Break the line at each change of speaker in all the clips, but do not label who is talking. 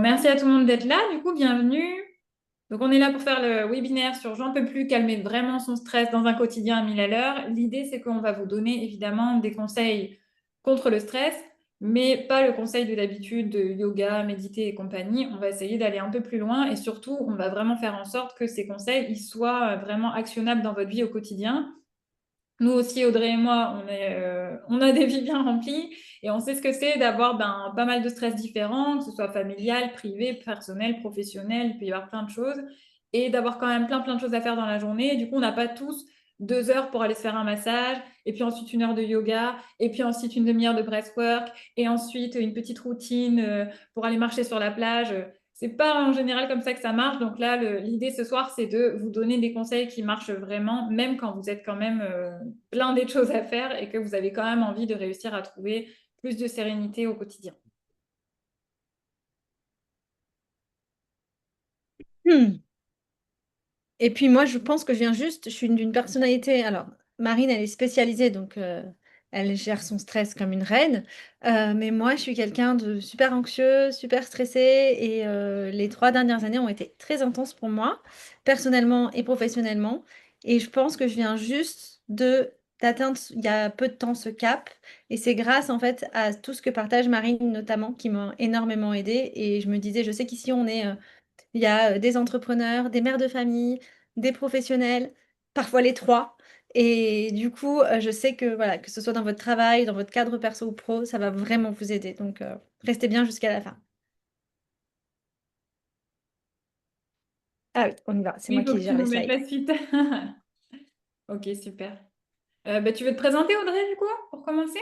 Merci à tout le monde d'être là. Du coup, bienvenue. Donc, on est là pour faire le webinaire sur J'en peux plus, calmer vraiment son stress dans un quotidien à 1000 à l'heure. L'idée, c'est qu'on va vous donner évidemment des conseils contre le stress, mais pas le conseil de d'habitude de yoga, méditer et compagnie. On va essayer d'aller un peu plus loin et surtout, on va vraiment faire en sorte que ces conseils ils soient vraiment actionnables dans votre vie au quotidien. Nous aussi, Audrey et moi, on a des vies bien remplies et on sait ce que c'est d'avoir pas mal de stress différents, que ce soit familial, privé, personnel, professionnel, il peut y avoir plein de choses, et d'avoir quand même plein de choses à faire dans la journée. Et du coup, on n'a pas tous 2 heures pour aller se faire un massage, et puis ensuite 1 heure de yoga, et puis ensuite une demi-heure de breathwork, et ensuite une petite routine pour aller marcher sur la plage. C'est pas en général comme ça que ça marche. Donc là, l'idée ce soir, c'est de vous donner des conseils qui marchent vraiment, même quand vous êtes quand même plein de choses à faire et que vous avez quand même envie de réussir à trouver plus de sérénité au quotidien.
Hmm. Et puis moi, je pense que je suis d'une personnalité. Alors, Marine, elle est spécialisée, donc elle gère son stress comme une reine. Mais moi, je suis quelqu'un de super anxieux, super stressé. Et les 3 dernières années ont été très intenses pour moi, personnellement et professionnellement. Et je pense que je viens juste d'atteindre, il y a peu de temps, ce cap. Et c'est grâce, en fait, à tout ce que partage Marine, notamment, qui m'a énormément aidée. Et je me disais, je sais qu'ici, on est il y a des entrepreneurs, des mères de famille, des professionnels, parfois les trois. Et du coup, je sais que voilà, que ce soit dans votre travail, dans votre cadre perso ou pro, ça va vraiment vous aider. Donc, restez bien jusqu'à la fin. Ah oui, on y va. C'est
Oui,
moi
il faut
qui
que tu
gère les
nous mettes
slides.
la suite. Ok, super. Tu veux te présenter, Audrey, du coup, pour commencer?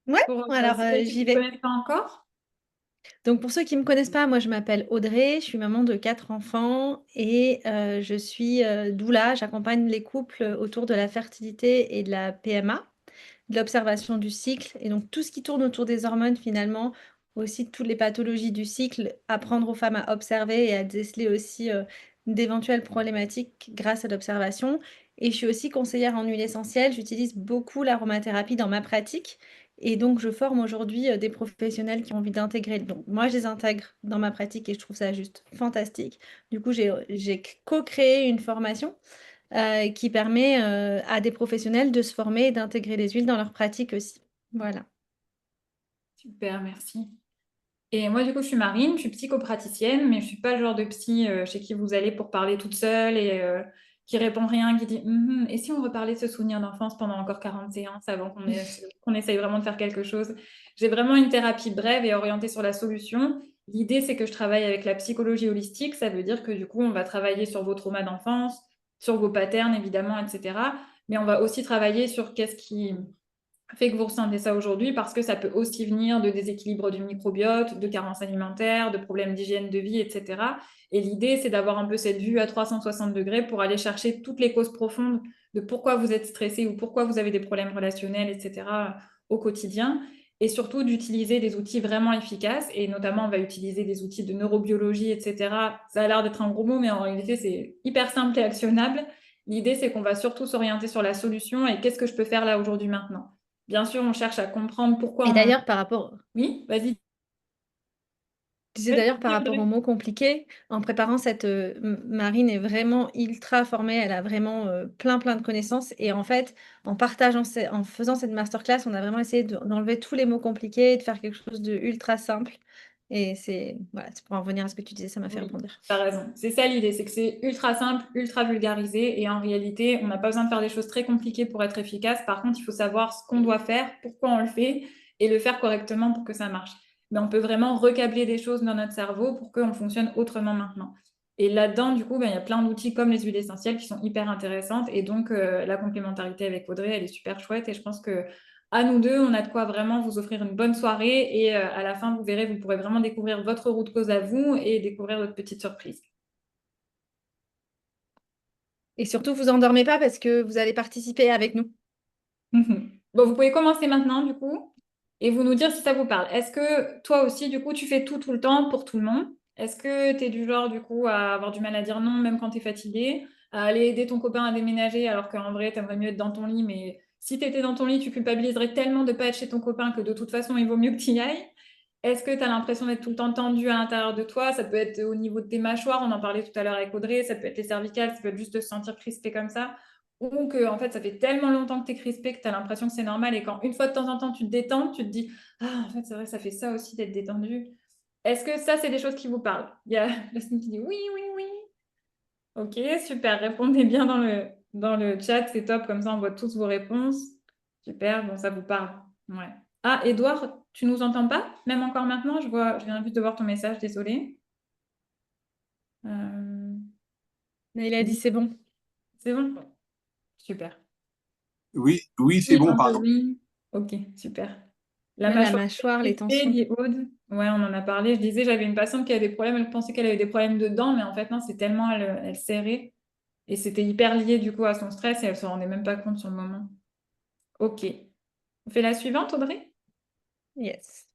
Ouais,
Pour
alors
celles qui ne
j'y
te
vais.
connaissent pas encore?
Donc pour ceux qui ne me connaissent pas, moi je m'appelle Audrey, je suis maman de 4 enfants et je suis doula. J'accompagne les couples autour de la fertilité et de la PMA, de l'observation du cycle et donc tout ce qui tourne autour des hormones finalement, aussi toutes les pathologies du cycle, apprendre aux femmes à observer et à déceler aussi d'éventuelles problématiques grâce à l'observation. Et je suis aussi conseillère en huile essentielle, j'utilise beaucoup l'aromathérapie dans ma pratique et donc je forme aujourd'hui des professionnels qui ont envie d'intégrer. Donc moi je les intègre dans ma pratique et je trouve ça juste fantastique. Du coup j'ai co-créé une formation qui permet à des professionnels de se former et d'intégrer les huiles dans leur pratique aussi. Voilà.
Super, merci. Et moi, du coup, je suis Marine, je suis psychopraticienne, mais je suis pas le genre de psy chez qui vous allez pour parler toute seule et qui répond rien, qui dit Mhm, et si on reparlait de ce souvenir d'enfance pendant encore 40 séances avant qu'on essaye vraiment de faire quelque chose. J'ai vraiment une thérapie brève et orientée sur la solution. L'idée, c'est que je travaille avec la psychologie holistique. Ça veut dire que du coup, on va travailler sur vos traumas d'enfance, sur vos patterns, évidemment, etc. Mais on va aussi travailler sur qu'est-ce qui fait que vous ressentez ça aujourd'hui parce que ça peut aussi venir de déséquilibre du microbiote, de carences alimentaires, de problèmes d'hygiène de vie, etc. Et l'idée, c'est d'avoir un peu cette vue à 360 degrés pour aller chercher toutes les causes profondes de pourquoi vous êtes stressé ou pourquoi vous avez des problèmes relationnels, etc. au quotidien. Et surtout d'utiliser des outils vraiment efficaces. Et notamment, on va utiliser des outils de neurobiologie, etc. Ça a l'air d'être un gros mot, mais en réalité, c'est hyper simple et actionnable. L'idée, c'est qu'on va surtout s'orienter sur la solution et qu'est-ce que je peux faire là aujourd'hui maintenant. Bien sûr, on cherche à comprendre pourquoi
Et
on...
d'ailleurs, par rapport,
Oui, vas-y.
je disais
Vas-y,
d'ailleurs par
vas-y,
rapport aux
Audrey.
mots compliqués, en préparant cette Marine est vraiment ultra formée, elle a vraiment plein de connaissances et en fait, en partageant, en faisant cette masterclass, on a vraiment essayé d'enlever tous les mots compliqués et de faire quelque chose de ultra simple. Et c'est voilà, c'est pour en revenir à ce que tu disais, ça m'a fait
Oui,
rebondir.
tu as raison. C'est ça l'idée, c'est que c'est ultra simple, ultra vulgarisé et en réalité, on n'a pas besoin de faire des choses très compliquées pour être efficace. Par contre, il faut savoir ce qu'on doit faire, pourquoi on le fait et le faire correctement pour que ça marche. Mais on peut vraiment recabler des choses dans notre cerveau pour qu'on fonctionne autrement maintenant. Et là-dedans, du coup, il y a plein d'outils comme les huiles essentielles qui sont hyper intéressantes et donc la complémentarité avec Audrey, elle est super chouette et je pense que à nous deux, on a de quoi vraiment vous offrir une bonne soirée et à la fin, vous verrez, vous pourrez vraiment découvrir votre route cause à vous et découvrir votre petite surprise.
Et surtout, vous endormez pas parce que vous allez participer avec nous.
Bon, vous pouvez commencer maintenant, du coup, et vous nous dire si ça vous parle. Est-ce que toi aussi, du coup, tu fais tout le temps pour tout le monde? Est-ce que tu es du genre, du coup, à avoir du mal à dire non, même quand tu es fatigué, à aller aider ton copain à déménager, alors qu'en vrai, tu aimerais mieux être dans ton lit, mais si tu étais dans ton lit, tu culpabiliserais tellement de pas être chez ton copain que de toute façon, il vaut mieux que tu y ailles? Est-ce que tu as l'impression d'être tout le temps tendu à l'intérieur de toi? Ça peut être au niveau de tes mâchoires, on en parlait tout à l'heure avec Audrey, ça peut être les cervicales, ça peut être juste de se sentir crispé comme ça. Ou que en fait, ça fait tellement longtemps que tu es crispé que tu as l'impression que c'est normal et quand une fois de temps en temps tu te détends, tu te dis ah, en fait, c'est vrai, ça fait ça aussi d'être détendu. Est-ce que ça, c'est des choses qui vous parlent? Il y a Jasmine qui dit oui, oui, oui. Ok, super. Répondez bien dans le chat, c'est top. Comme ça, on voit tous vos réponses. Super, bon, ça vous parle. Ouais. Ah, Edouard, tu nous entends pas? Même encore maintenant, je viens juste de voir ton message, désolée. Euh,
Mais il a dit c'est bon.
c'est bon? Super.
Oui, oui, c'est
Oui,
bon,
un peu
pardon.
oui. Ok, super. La
Ouais, la
mâchoire
mâchoire, les
crispée,
tensions.
dit Aude. Ouais, on en a parlé. Je disais, j'avais une patiente qui avait des problèmes. Elle pensait qu'elle avait des problèmes de dents, mais en fait, non, c'est tellement elle serrait. Et c'était hyper lié du coup à son stress et elle se rendait même pas compte sur le moment. Ok. On fait la suivante, Audrey?
Yes.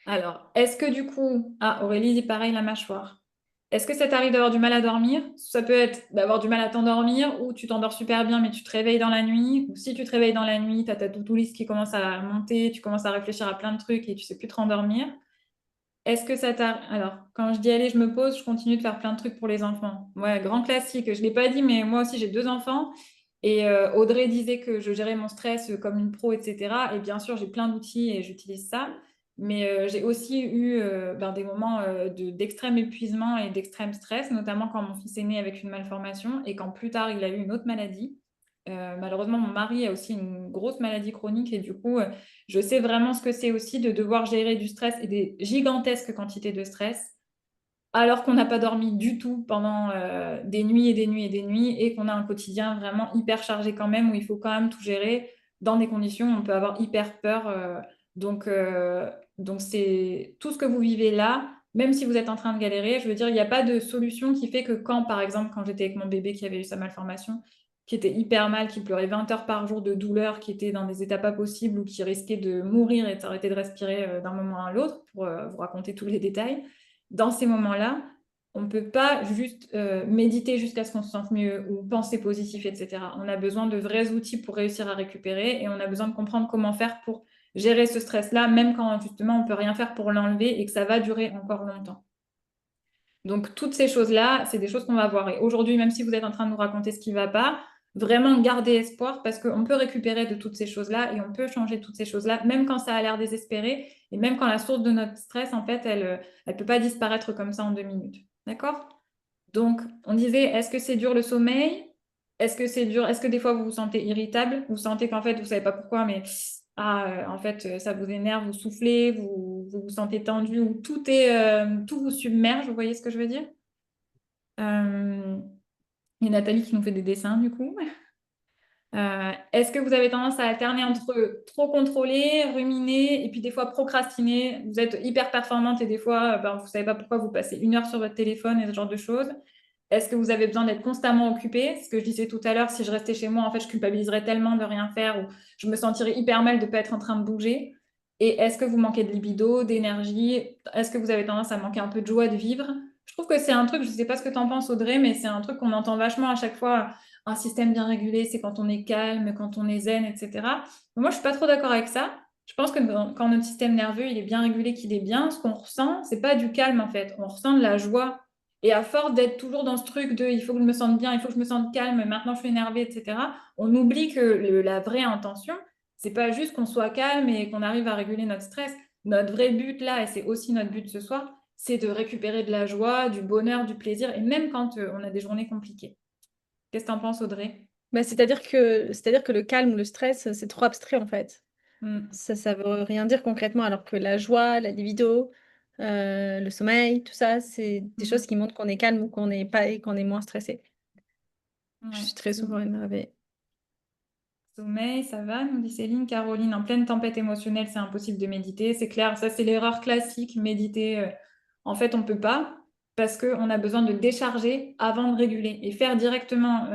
Alors, est-ce que du coup, ah, Aurélie dit pareil, la mâchoire. Est-ce que ça t'arrive d'avoir du mal à dormir? Ça peut être d'avoir du mal à t'endormir ou tu t'endors super bien mais tu te réveilles dans la nuit. Ou si tu te réveilles dans la nuit, tu as ta to-do list qui commence à monter, tu commences à réfléchir à plein de trucs et tu sais plus te rendormir. Est-ce que ça t'arrive? Alors, quand je dis allez, je me pose, je continue de faire plein de trucs pour les enfants. Ouais, grand classique. Je ne l'ai pas dit, mais moi aussi j'ai 2 enfants. Et Audrey disait que je gérais mon stress comme une pro, etc. Et bien sûr, j'ai plein d'outils et j'utilise ça. Mais j'ai aussi eu des moments d'extrême épuisement et d'extrême stress, notamment quand mon fils est né avec une malformation et quand plus tard il a eu une autre maladie. Malheureusement, mon mari a aussi une grosse maladie chronique et du coup, je sais vraiment ce que c'est aussi de devoir gérer du stress et des gigantesques quantités de stress alors qu'on n'a pas dormi du tout pendant des nuits et des nuits et des nuits et qu'on a un quotidien vraiment hyper chargé quand même où il faut quand même tout gérer dans des conditions où on peut avoir hyper peur. Donc, euh, donc c'est tout ce que vous vivez là, même si vous êtes en train de galérer. Je veux dire, il n'y a pas de solution qui fait que quand, par exemple, quand j'étais avec mon bébé qui avait eu sa malformation, qui était hyper mal, qui pleurait 20 heures par jour de douleur, qui était dans des états pas possibles ou qui risquait de mourir et d'arrêter de respirer d'un moment à l'autre, pour vous raconter tous les détails dans ces moments-là, on ne peut pas juste méditer jusqu'à ce qu'on se sente mieux ou penser positif, etc. On a besoin de vrais outils pour réussir à récupérer et on a besoin de comprendre comment faire pour gérer ce stress-là, même quand justement on ne peut rien faire pour l'enlever et que ça va durer encore longtemps. Donc, toutes ces choses-là, c'est des choses qu'on va voir. Et aujourd'hui, même si vous êtes en train de nous raconter ce qui ne va pas, vraiment garder espoir parce qu'on peut récupérer de toutes ces choses-là et on peut changer toutes ces choses-là, même quand ça a l'air désespéré et même quand la source de notre stress, en fait, elle ne peut pas disparaître comme ça en 2 minutes. D'accord? Donc, on disait, est-ce que c'est dur le sommeil? Est-ce que c'est dur? Est-ce que des fois vous vous sentez irritable? Vous sentez qu'en fait, vous ne savez pas pourquoi, mais en fait, ça vous énerve, vous soufflez, vous sentez tendu, ou tout vous submerge, vous voyez ce que je veux dire? Euh, et Nathalie qui nous fait des dessins, du coup. Est-ce que vous avez tendance à alterner entre trop contrôler, ruminer et puis des fois procrastiner? Vous êtes hyper performante et des fois, vous ne savez pas pourquoi vous passez 1 heure sur votre téléphone et ce genre de choses. Est-ce que vous avez besoin d'être constamment occupé? Ce que je disais tout à l'heure, si je restais chez moi, en fait, je culpabiliserais tellement de rien faire ou je me sentirais hyper mal de ne pas être en train de bouger. Et est-ce que vous manquez de libido, d'énergie? Est-ce que vous avez tendance à manquer un peu de joie de vivre? Je trouve que c'est un truc, je ne sais pas ce que tu en penses, Audrey, mais c'est un truc qu'on entend vachement à chaque fois. Un système bien régulé, c'est quand on est calme, quand on est zen, etc. Moi, je suis pas trop d'accord avec ça. Je pense que quand notre système nerveux il est bien régulé, qu'il est bien, ce qu'on ressent, c'est pas du calme en fait. On ressent de la joie. Et à force d'être toujours dans ce truc de il faut que je me sente bien, il faut que je me sente calme, maintenant je suis énervée, etc., on oublie que la vraie intention, c'est pas juste qu'on soit calme et qu'on arrive à réguler notre stress. Notre vrai but là, et c'est aussi notre but ce soir, c'est de récupérer de la joie, du bonheur, du plaisir, et même quand on a des journées compliquées. Qu'est-ce que tu en penses, Audrey?
Bah, c'est-à-dire que le calme ou le stress, c'est trop abstrait en fait.
Hmm.
Ça veut rien dire concrètement, alors que la joie, la libido, le sommeil, tout ça, c'est des choses
Hmm.
qui montrent qu'on est calme ou qu'on n'est pas et qu'on est moins stressé. Je
Ouais.
suis très souvent énervée.
Sommeil, ça va, nous dit Céline. Caroline, en pleine tempête émotionnelle, c'est impossible de méditer. C'est clair, ça c'est l'erreur classique, méditer. En fait, on ne peut pas parce qu'on a besoin de décharger avant de réguler. Et faire directement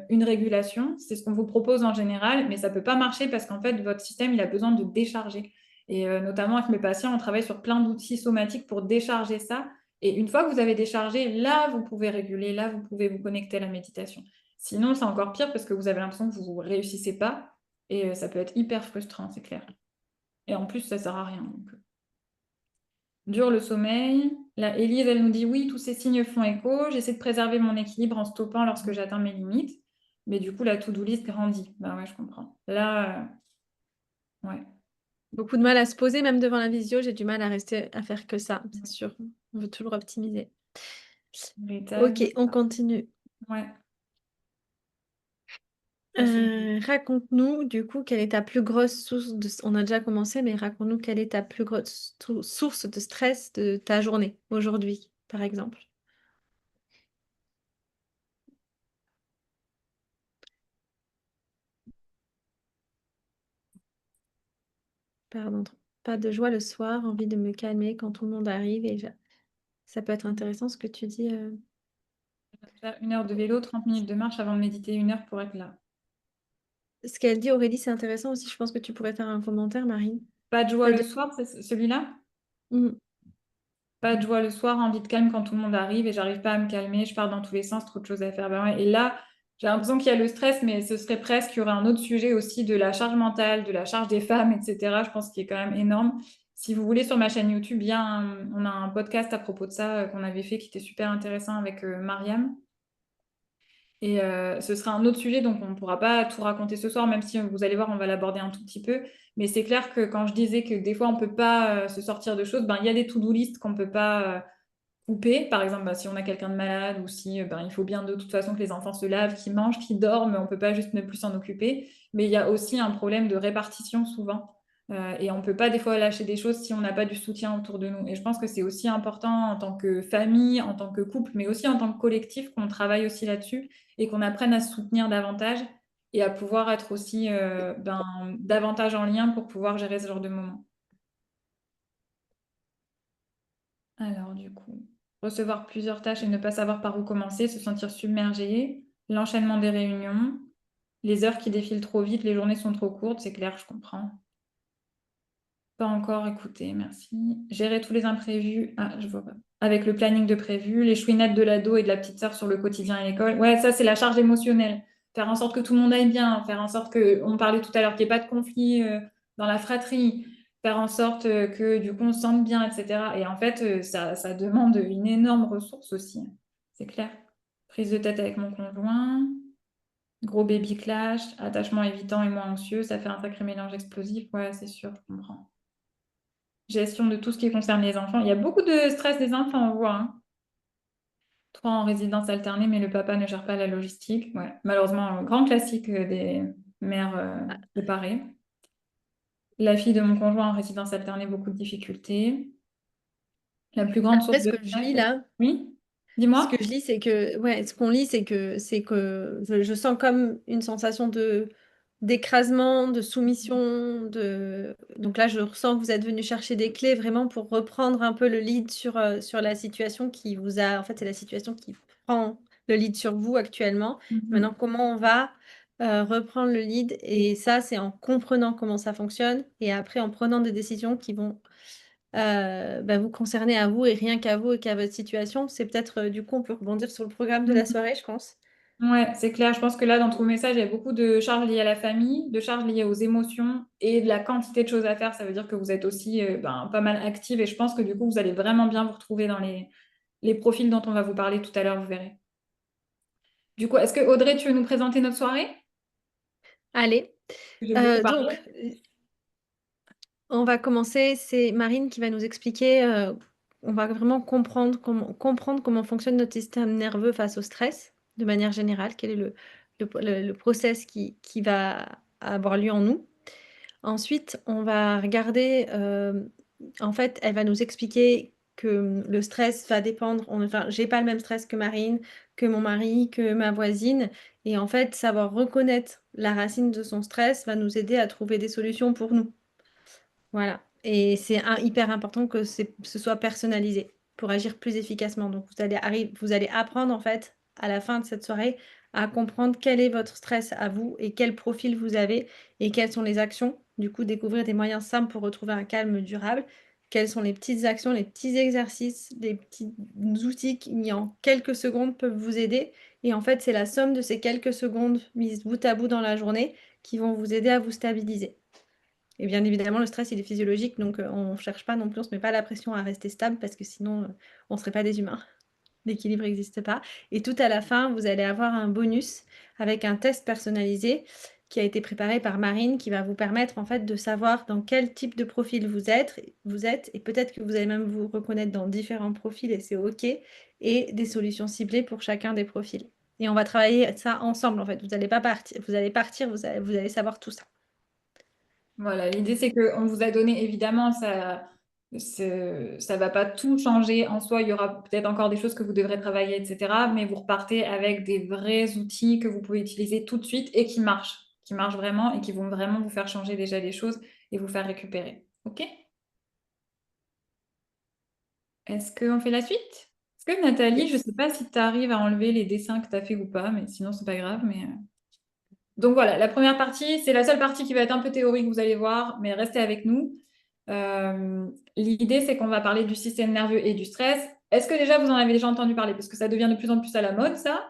une régulation, c'est ce qu'on vous propose en général, mais ça ne peut pas marcher parce qu'en fait, votre système, il a besoin de décharger. Et notamment avec mes patients, on travaille sur plein d'outils somatiques pour décharger ça. Et une fois que vous avez déchargé, là, vous pouvez réguler, là, vous pouvez vous connecter à la méditation. Sinon, c'est encore pire parce que vous avez l'impression que vous ne réussissez pas et ça peut être hyper frustrant, c'est clair. Et en plus, ça sert à rien. Donc. Dure le sommeil. La Élise, elle nous dit oui, tous ces signes font écho. J'essaie de préserver mon équilibre en stoppant lorsque j'atteins mes limites. Mais du coup, la to-do list grandit. Bah ouais, je comprends. Là, ouais.
Beaucoup de mal à se poser, même devant la visio, j'ai du mal à rester à faire que ça, c'est sûr. On veut toujours optimiser.
Héritage.
Ok, on continue.
Ouais. Ça se-
Raconte-nous, du coup, quelle est ta plus grosse source de... On a déjà commencé, mais raconte-nous quelle est ta plus grosse source de stress de ta journée, aujourd'hui, par exemple. Pardon, pas de joie le soir, envie de me calmer quand tout le monde arrive et ça peut être intéressant ce que tu dis.
Faire 1 heure de vélo, 30 minutes de marche avant de méditer 1 heure pour être là.
Ce qu'elle dit, Aurélie, c'est intéressant aussi. Je pense que tu pourrais faire un commentaire, Marine.
Pas de joie
Pas
le
de...
soir, c'est celui-là?
Mm.
Pas de joie le soir, envie de calme quand tout le monde arrive et j'arrive pas à me calmer, je pars dans tous les sens, trop de choses à faire. Ben ouais. Et là, j'ai l'impression qu'il y a le stress, mais ce serait presque, il y aurait un autre sujet aussi de la charge mentale, de la charge des femmes, etc. Je pense qu'il est quand même énorme. Si vous voulez, sur ma chaîne YouTube, on a un podcast à propos de ça qu'on avait fait qui était super intéressant avec Mariam. Et ce sera un autre sujet, donc on ne pourra pas tout raconter ce soir, même si vous allez voir, on va l'aborder un tout petit peu. Mais c'est clair que quand je disais que des fois, on ne peut pas se sortir de choses, ben, il y a des to-do list qu'on ne peut pas couper. Par exemple, bah, si on a quelqu'un de malade ou si ben, il faut bien de toute façon que les enfants se lavent, qu'ils mangent, qu'ils dorment, on ne peut pas juste ne plus s'en occuper. Mais il y a aussi un problème de répartition souvent. Et on ne peut pas des fois lâcher des choses si on n'a pas du soutien autour de nous. Et je pense que c'est aussi important en tant que famille, en tant que couple, mais aussi en tant que collectif qu'on travaille aussi là-dessus et qu'on apprenne à se soutenir davantage et à pouvoir être aussi ben, davantage en lien pour pouvoir gérer ce genre de moments. Alors, du coup, recevoir plusieurs tâches et ne pas savoir par où commencer, se sentir submergé, l'enchaînement des réunions, les heures qui défilent trop vite, les journées sont trop courtes, c'est clair, je comprends. Pas encore écouté, merci. Gérer tous les imprévus. Ah, je vois pas. Avec le planning de prévu, les chouinettes de l'ado et de la petite sœur sur le quotidien à l'école. Ouais, ça, c'est la charge émotionnelle. Faire en sorte que tout le monde aille bien, faire en sorte que, on parlait tout à l'heure, qu'il n'y ait pas de conflit dans la fratrie, faire en sorte que du coup on se sente bien, etc. Et en fait, ça demande une énorme ressource aussi. C'est clair. Prise de tête avec mon conjoint, gros baby clash, attachement évitant et moins anxieux, ça fait un sacré mélange explosif. Ouais, c'est sûr, je comprends. Gestion de tout ce qui concerne les enfants. Il y a beaucoup de stress des enfants, on voit. Hein. 3 en résidence alternée, mais le papa ne gère pas la logistique. Ouais. Malheureusement, un grand classique des mères séparées. La fille de mon conjoint en résidence alternée, beaucoup de difficultés. La plus grande
Après,
source
ce
de
que je
stress.
lis là,
Oui,
ce que
dis-moi.
je lis, c'est que, ouais, ce qu'on lit, c'est que je sens comme une sensation de d'écrasement, de soumission, donc là, je ressens que vous êtes venu chercher des clés vraiment pour reprendre un peu le lead sur la situation qui vous a, en fait, c'est la situation qui prend le lead sur vous actuellement. Maintenant,
Mhm.
comment on va reprendre le lead? Et ça, c'est en comprenant comment ça fonctionne et après en prenant des décisions qui vont bah, vous concerner à vous et rien qu'à vous et qu'à votre situation. C'est peut-être, du coup, on peut rebondir sur le programme de la
Mhm.
soirée, je pense.
Ouais, c'est clair. Je pense que là, dans ton message, il y a beaucoup de charges liées à la famille, de charges liées aux émotions et de la quantité de choses à faire. Ça veut dire que vous êtes aussi ben, pas mal active et je pense que du coup, vous allez vraiment bien vous retrouver dans les profils dont on va vous parler tout à l'heure, vous verrez. Du coup, est-ce que Audrey, tu veux nous présenter notre soirée?
Allez,
J'ai beaucoup parlé.
donc, on va commencer. C'est Marine qui va nous expliquer, on va vraiment comprendre comment fonctionne notre système nerveux face au stress, de manière générale. Quel est le process qui va avoir lieu en nous. Ensuite, on va regarder, en fait, elle va nous expliquer que le stress va dépendre, enfin, j'ai pas le même stress que Marine, que mon mari, que ma voisine. Et en fait, savoir reconnaître la racine de son stress va nous aider à trouver des solutions pour nous. Voilà. Et c'est hyper important que ce soit personnalisé pour agir plus efficacement. Donc, vous allez apprendre, en fait, à la fin de cette soirée, à comprendre quel est votre stress à vous et quel profil vous avez et quelles sont les actions. Du coup, découvrir des moyens simples pour retrouver un calme durable. Quelles sont les petites actions, les petits exercices, les petits outils qui, en quelques secondes, peuvent vous aider. Et en fait, c'est la somme de ces quelques secondes mises bout à bout dans la journée qui vont vous aider à vous stabiliser. Et bien évidemment, le stress, il est physiologique, donc on ne cherche pas non plus, on ne se met pas la pression à rester stable parce que sinon, on ne serait pas des humains. L'équilibre n'existe pas. Et tout à la fin, vous allez avoir un bonus avec un test personnalisé qui a été préparé par Marine, qui va vous permettre en fait de savoir dans quel type de profil vous êtes, et peut-être que vous allez même vous reconnaître dans différents profils et c'est OK, et des solutions ciblées pour chacun des profils. Et on va travailler ça ensemble en fait. Vous n'allez pas partir, vous allez savoir tout ça.
Voilà, l'idée c'est qu'on vous a donné, évidemment, ça va pas tout changer en soi, il y aura peut-être encore des choses que vous devrez travailler, etc. Mais vous repartez avec des vrais outils que vous pouvez utiliser tout de suite et qui marchent vraiment et qui vont vraiment vous faire changer déjà les choses et vous faire récupérer. OK? Est-ce qu'on fait la suite? Est-ce que Nathalie, je ne
Yes.
sais pas si tu arrives à enlever les dessins que tu as fait ou pas, mais sinon c'est pas grave. Donc voilà, la première partie, c'est la seule partie qui va être un peu théorique, vous allez voir, mais restez avec nous. L'idée, c'est qu'on va parler du système nerveux et du stress. Est-ce que déjà vous en avez déjà entendu parler? Parce que ça devient de plus en plus à la mode, ça.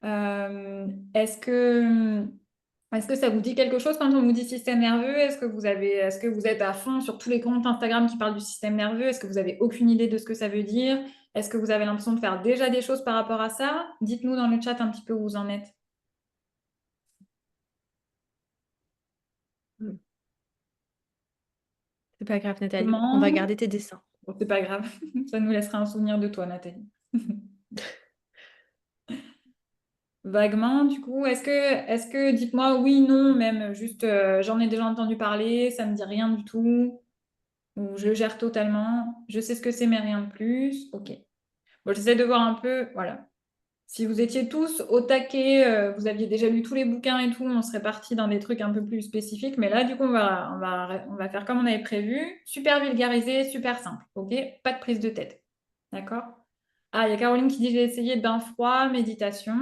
Euh, est-ce que, est-ce que ça vous dit quelque chose quand on vous dit système nerveux? Est-ce que vous êtes à fond sur tous les comptes Instagram qui parlent du système nerveux? Est-ce que vous avez aucune idée de ce que ça veut dire? Est-ce que vous avez l'impression de faire déjà des choses par rapport à ça? Dites-nous dans le chat un petit peu où vous en êtes.
Mm. C'est pas grave, Nathalie. On va
Comment?
garder tes dessins.
Bon, c'est pas grave, ça nous laissera un souvenir de toi, Nathalie. Vaguement, du coup, dites-moi oui, non, même juste j'en ai déjà entendu parler, ça me dit rien du tout, ou je gère totalement, je sais ce que c'est, mais rien de plus. Ok. Bon, j'essaie de voir un peu, voilà. Si vous étiez tous au taquet, vous aviez déjà lu tous les bouquins et tout, on serait parti dans des trucs un peu plus spécifiques, mais là, du coup, on va faire comme on avait prévu, super vulgarisé, super simple, ok? Pas de prise de tête, d'accord? Ah, il y a Caroline qui dit j'ai essayé bain froid, méditation.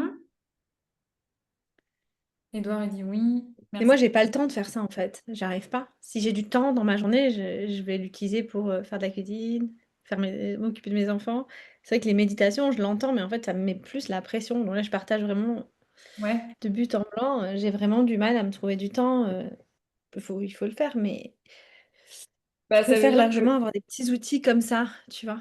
Edouard, il dit oui.
Et moi,
Merci.
j'ai pas le temps de faire ça en fait. J'arrive pas. Si j'ai du temps dans ma journée, je vais l'utiliser pour faire de la cuisine, m'occuper de mes enfants. C'est vrai que les méditations, je l'entends, mais en fait, ça me met plus la pression. Donc là, je partage vraiment
Ouais.
de but en blanc. J'ai vraiment du mal à me trouver du temps. Il faut le faire, mais je
Bah, ça veut
préfère
dire que
largement avoir des petits outils comme ça, tu vois.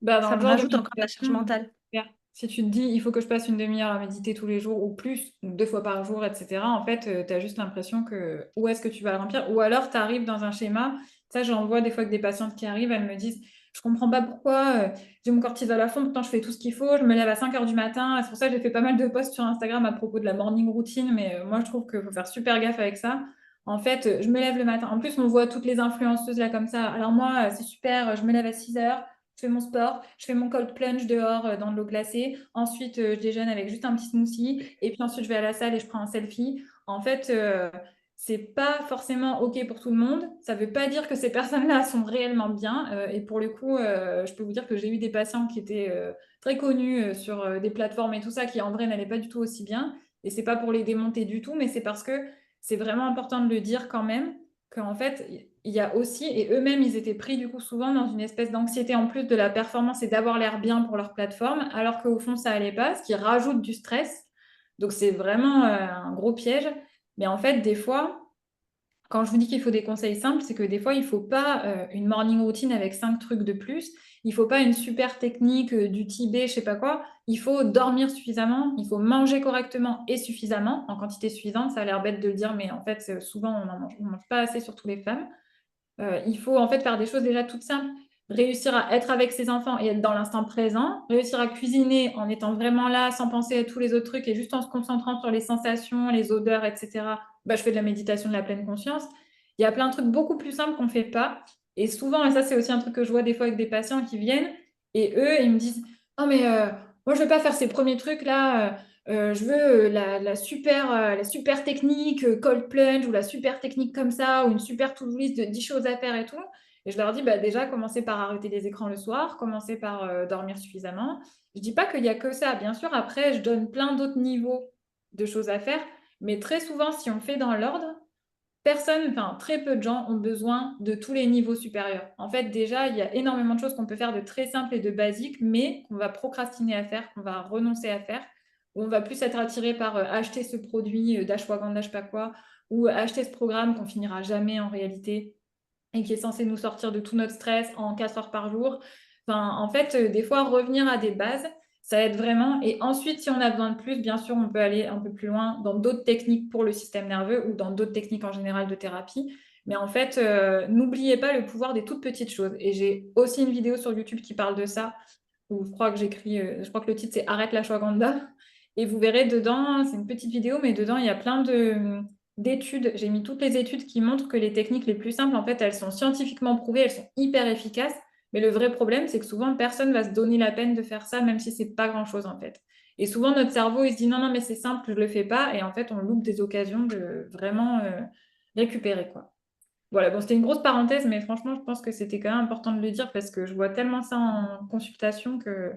bah, dans
Ça
le
me
genre de
rajoute encore de la charge
méditation,
mentale.
super. Si tu te dis il faut que je passe une demi-heure à méditer tous les jours ou plus, ou 2 fois par jour, etc., en fait, tu as juste l'impression que où est-ce que tu vas le remplir? Ou alors tu arrives dans un schéma. Ça, j'en vois des fois que des patientes qui arrivent, elles me disent je comprends pas pourquoi j'ai mon cortisol à fond, pourtant je fais tout ce qu'il faut, je me lève à 5 heures du matin. C'est pour ça que j'ai fait pas mal de posts sur Instagram à propos de la morning routine, mais moi je trouve qu'il faut faire super gaffe avec ça. En fait, je me lève le matin. En plus, on voit toutes les influenceuses là comme ça. Alors moi, c'est super, je me lève à 6 heures. Je fais mon sport, je fais mon cold plunge dehors dans de l'eau glacée. Ensuite, je déjeune avec juste un petit smoothie. Et puis ensuite, je vais à la salle et je prends un selfie. En fait, c'est pas forcément OK pour tout le monde. Ça veut pas dire que ces personnes-là sont réellement bien. Et pour le coup, je peux vous dire que j'ai eu des patients qui étaient très connus sur des plateformes et tout ça, qui en vrai n'allaient pas du tout aussi bien. Et c'est pas pour les démonter du tout, mais c'est parce que c'est vraiment important de le dire quand même qu'en fait, il y a aussi, et eux-mêmes, ils étaient pris du coup souvent dans une espèce d'anxiété en plus de la performance et d'avoir l'air bien pour leur plateforme, alors qu'au fond, ça allait pas, ce qui rajoute du stress. Donc c'est vraiment un gros piège. Mais en fait, des fois, quand je vous dis qu'il faut des conseils simples, c'est que des fois, il ne faut pas une morning routine avec 5 trucs de plus. Il ne faut pas une super technique du Tibet, je ne sais pas quoi. Il faut dormir suffisamment, il faut manger correctement et suffisamment, en quantité suffisante. Ça a l'air bête de le dire, mais en fait, souvent, on ne mange pas assez, surtout les femmes. Il faut en fait faire des choses déjà toutes simples. Réussir à être avec ses enfants et être dans l'instant présent. Réussir à cuisiner en étant vraiment là, sans penser à tous les autres trucs et juste en se concentrant sur les sensations, les odeurs, etc. Bah, je fais de la méditation de la pleine conscience. Il y a plein de trucs beaucoup plus simples qu'on ne fait pas. Et souvent, et ça c'est aussi un truc que je vois des fois avec des patients qui viennent, et eux, ils me disent, oh mais moi je ne veux pas faire ces premiers trucs là. Je veux la super technique cold plunge ou la super technique comme ça ou une super to-do list de 10 choses à faire et tout. Et je leur dis bah, déjà, commencez par arrêter les écrans le soir, commencez par dormir suffisamment. Je dis pas qu'il n'y a que ça. Bien sûr, après, je donne plein d'autres niveaux de choses à faire. Mais très souvent, si on fait dans l'ordre, personne, enfin très peu de gens ont besoin de tous les niveaux supérieurs. En fait, déjà, il y a énormément de choses qu'on peut faire de très simples et de basiques, mais qu'on va procrastiner à faire, qu'on va renoncer à faire, où on va plus être attiré par acheter ce produit d'ashwagandha, je sais pas quoi, ou acheter ce programme qu'on finira jamais en réalité et qui est censé nous sortir de tout notre stress en 4 heures par jour. Enfin, en fait, des fois, revenir à des bases, ça aide vraiment. Et ensuite, si on a besoin de plus, bien sûr, on peut aller un peu plus loin dans d'autres techniques pour le système nerveux ou dans d'autres techniques en général de thérapie. Mais en fait, n'oubliez pas le pouvoir des toutes petites choses. Et j'ai aussi une vidéo sur YouTube qui parle de ça, où je crois que le titre c'est Arrête l'ashwagandha. Et vous verrez dedans, c'est une petite vidéo, mais dedans, il y a plein d'études. J'ai mis toutes les études qui montrent que les techniques les plus simples, en fait, elles sont scientifiquement prouvées, elles sont hyper efficaces. Mais le vrai problème, c'est que souvent, personne va se donner la peine de faire ça, même si c'est pas grand-chose, en fait. Et souvent, notre cerveau, il se dit non, non, mais c'est simple, je le fais pas. Et en fait, on loupe des occasions de vraiment récupérer, quoi. Voilà, bon, c'était une grosse parenthèse, mais franchement, je pense que c'était quand même important de le dire parce que je vois tellement ça en consultation que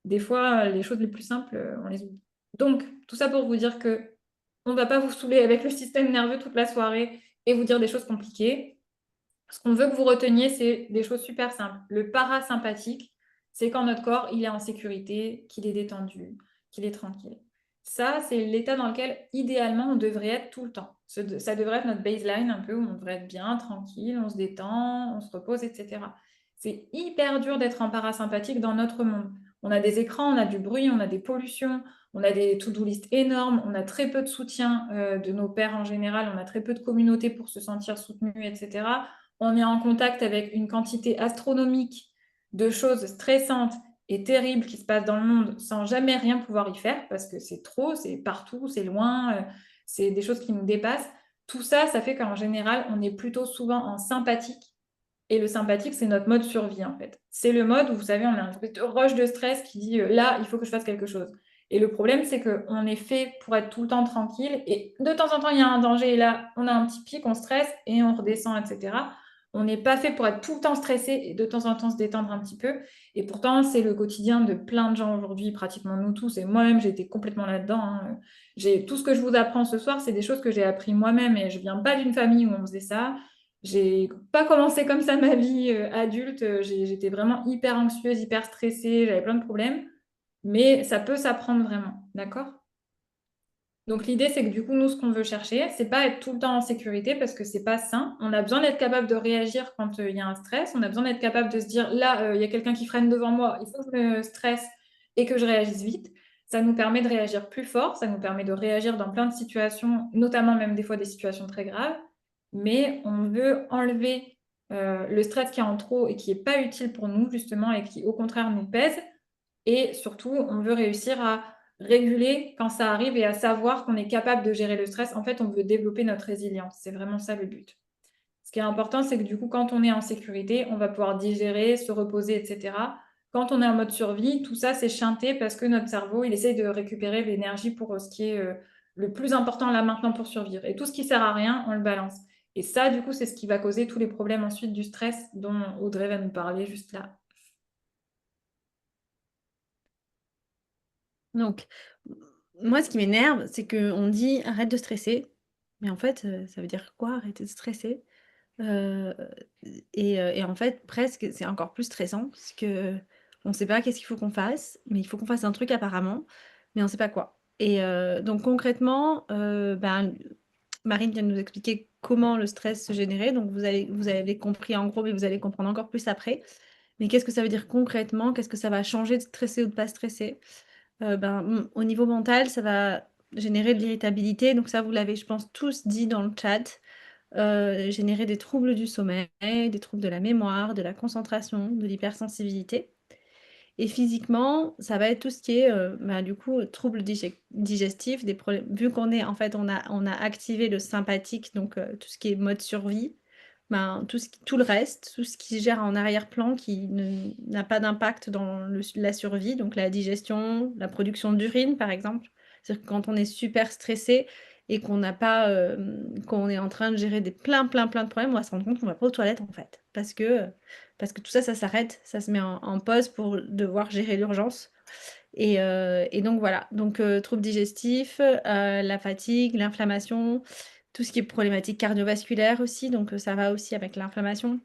des fois, les choses les plus simples, on les oublie. Donc, tout ça pour vous dire que on ne va pas vous saouler avec le système nerveux toute la soirée et vous dire des choses compliquées. Ce qu'on veut que vous reteniez, c'est des choses super simples. Le parasympathique, c'est quand notre corps, il est en sécurité, qu'il est détendu, qu'il est tranquille. Ça, c'est l'état dans lequel, idéalement, on devrait être tout le temps. Ça devrait être notre baseline un peu, où on devrait être bien, tranquille, on se détend, on se repose, etc. C'est hyper dur d'être en parasympathique dans notre monde. On a des écrans, on a du bruit, on a des pollutions, on a des to-do list énormes, on a très peu de soutien de nos pairs en général, on a très peu de communauté pour se sentir soutenu, etc. On est en contact avec une quantité astronomique de choses stressantes et terribles qui se passent dans le monde sans jamais rien pouvoir y faire parce que c'est trop, c'est partout, c'est loin, c'est des choses qui nous dépassent. Tout ça, ça fait qu'en général, on est plutôt souvent en sympathique. Et le sympathique, c'est notre mode survie en fait. C'est le mode où, vous savez, on a un espèce de rush de stress qui dit là, il faut que je fasse quelque chose. Et le problème, c'est qu'on est fait pour être tout le temps tranquille. Et de temps en temps, il y a un danger. Et là, on a un petit pic, on stresse et on redescend, etc. On n'est pas fait pour être tout le temps stressé et de temps en temps se détendre un petit peu. Et pourtant, c'est le quotidien de plein de gens aujourd'hui, pratiquement nous tous. Et moi-même, j'ai été complètement là-dedans, hein. Tout ce que je vous apprends ce soir, c'est des choses que j'ai appris moi-même. Et je viens pas d'une famille où on faisait ça. J'ai pas commencé comme ça ma vie adulte. J'étais vraiment hyper anxieuse, hyper stressée, j'avais plein de problèmes. Mais ça peut s'apprendre vraiment, d'accord? Donc l'idée, c'est que du coup, nous, ce qu'on veut chercher, c'est pas être tout le temps en sécurité parce que c'est pas sain. On a besoin d'être capable de réagir quand il y a un stress. On a besoin d'être capable de se dire, là, il y a quelqu'un qui freine devant moi, il faut que je me stresse et que je réagisse vite. Ça nous permet de réagir plus fort, ça nous permet de réagir dans plein de situations, notamment même des fois des situations très graves. Mais on veut enlever le stress qui est en trop et qui n'est pas utile pour nous, justement, et qui, au contraire, nous pèse. Et surtout, on veut réussir à réguler quand ça arrive et à savoir qu'on est capable de gérer le stress. En fait, on veut développer notre résilience. C'est vraiment ça le but. Ce qui est important, c'est que du coup, quand on est en sécurité, on va pouvoir digérer, se reposer, etc. Quand on est en mode survie, tout ça, c'est chanté parce que notre cerveau, il essaye de récupérer l'énergie pour ce qui est le plus important là maintenant pour survivre. Et tout ce qui sert à rien, on le balance. Et ça, du coup, c'est ce qui va causer tous les problèmes ensuite du stress dont Audrey va nous parler juste là.
Donc, moi, ce qui m'énerve, c'est qu'on dit arrête de stresser. Mais en fait, ça veut dire quoi arrêter de stresser? Euh, et en fait, presque, c'est encore plus stressant parce que on ne sait pas qu'est-ce qu'il faut qu'on fasse, mais il faut qu'on fasse un truc apparemment, mais on ne sait pas quoi. Et donc concrètement, ben, Marine vient de nous expliquer comment le stress se générait. Donc vous avez compris en gros, mais vous allez comprendre encore plus après. Mais qu'est-ce que ça veut dire concrètement? Qu'est-ce que ça va changer de stresser ou de pas stresser? Au niveau mental, ça va générer de l'irritabilité. Donc ça, vous l'avez, je pense, tous dit dans le chat. Générer des troubles du sommeil, des troubles de la mémoire, de la concentration, de l'hypersensibilité. Et physiquement, ça va être tout ce qui est, du coup, troubles digestifs, des problèmes. Vu qu'on est, en fait, on a activé le sympathique, donc tout ce qui est mode survie, tout le reste, tout ce qui gère en arrière-plan, qui n'a pas d'impact dans la survie, donc la digestion, la production d'urine, par exemple. C'est-à-dire que quand on est super stressé et qu'on n'a pas, qu'on est en train de gérer plein de problèmes, on va se rendre compte qu'on va pas aux toilettes, en fait. Parce que tout ça, ça s'arrête, ça se met en pause pour devoir gérer l'urgence. Et donc voilà, donc troubles digestifs, la fatigue, l'inflammation, tout ce qui est problématique cardiovasculaire aussi, donc ça va aussi avec l'inflammation.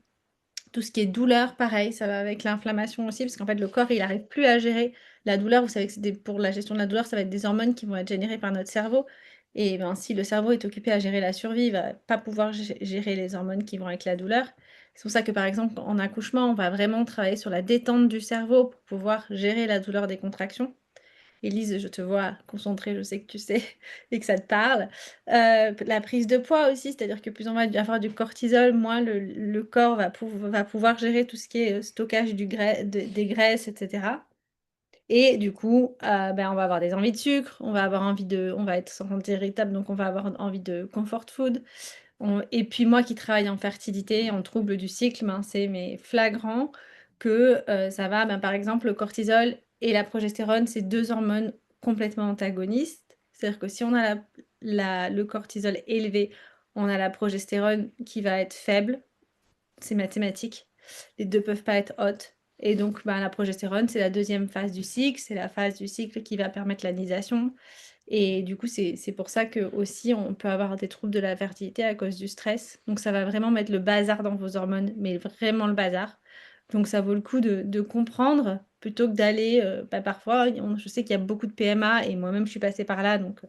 Tout ce qui est douleur, pareil, ça va avec l'inflammation aussi, parce qu'en fait le corps il n'arrive plus à gérer la douleur. Vous savez que pour la gestion de la douleur, ça va être des hormones qui vont être générées par notre cerveau. Et ben, si le cerveau est occupé à gérer la survie, il va pas pouvoir gérer les hormones qui vont avec la douleur. C'est pour ça que, par exemple, en accouchement, on va vraiment travailler sur la détente du cerveau pour pouvoir gérer la douleur des contractions. Élise, je te vois concentrée, je sais que tu sais et que ça te parle. La prise de poids aussi, c'est-à-dire que plus on va avoir du cortisol, moins le corps va pouvoir gérer tout ce qui est, stockage des graisses et cetera. Et du coup, ben, on va avoir des envies de sucre, on va être se sentir irritable, donc on va avoir envie de comfort food. Et puis moi qui travaille en fertilité, en troubles du cycle, ben, c'est mais flagrant que, ça va, ben, par exemple, le cortisol et la progestérone, c'est 2 hormones complètement antagonistes. C'est-à-dire que si on a le cortisol élevé, on a la progestérone qui va être faible, c'est mathématique. Les 2 peuvent pas être hautes et donc ben, la progestérone, c'est la deuxième phase du cycle, c'est la phase du cycle qui va permettre l'anisation et du coup, c'est pour ça qu'aussi on peut avoir des troubles de la fertilité à cause du stress. Donc ça va vraiment mettre le bazar dans vos hormones, mais vraiment le bazar. Donc ça vaut le coup de comprendre plutôt que d'aller, bah, parfois je sais qu'il y a beaucoup de PMA et moi-même je suis passée par là, donc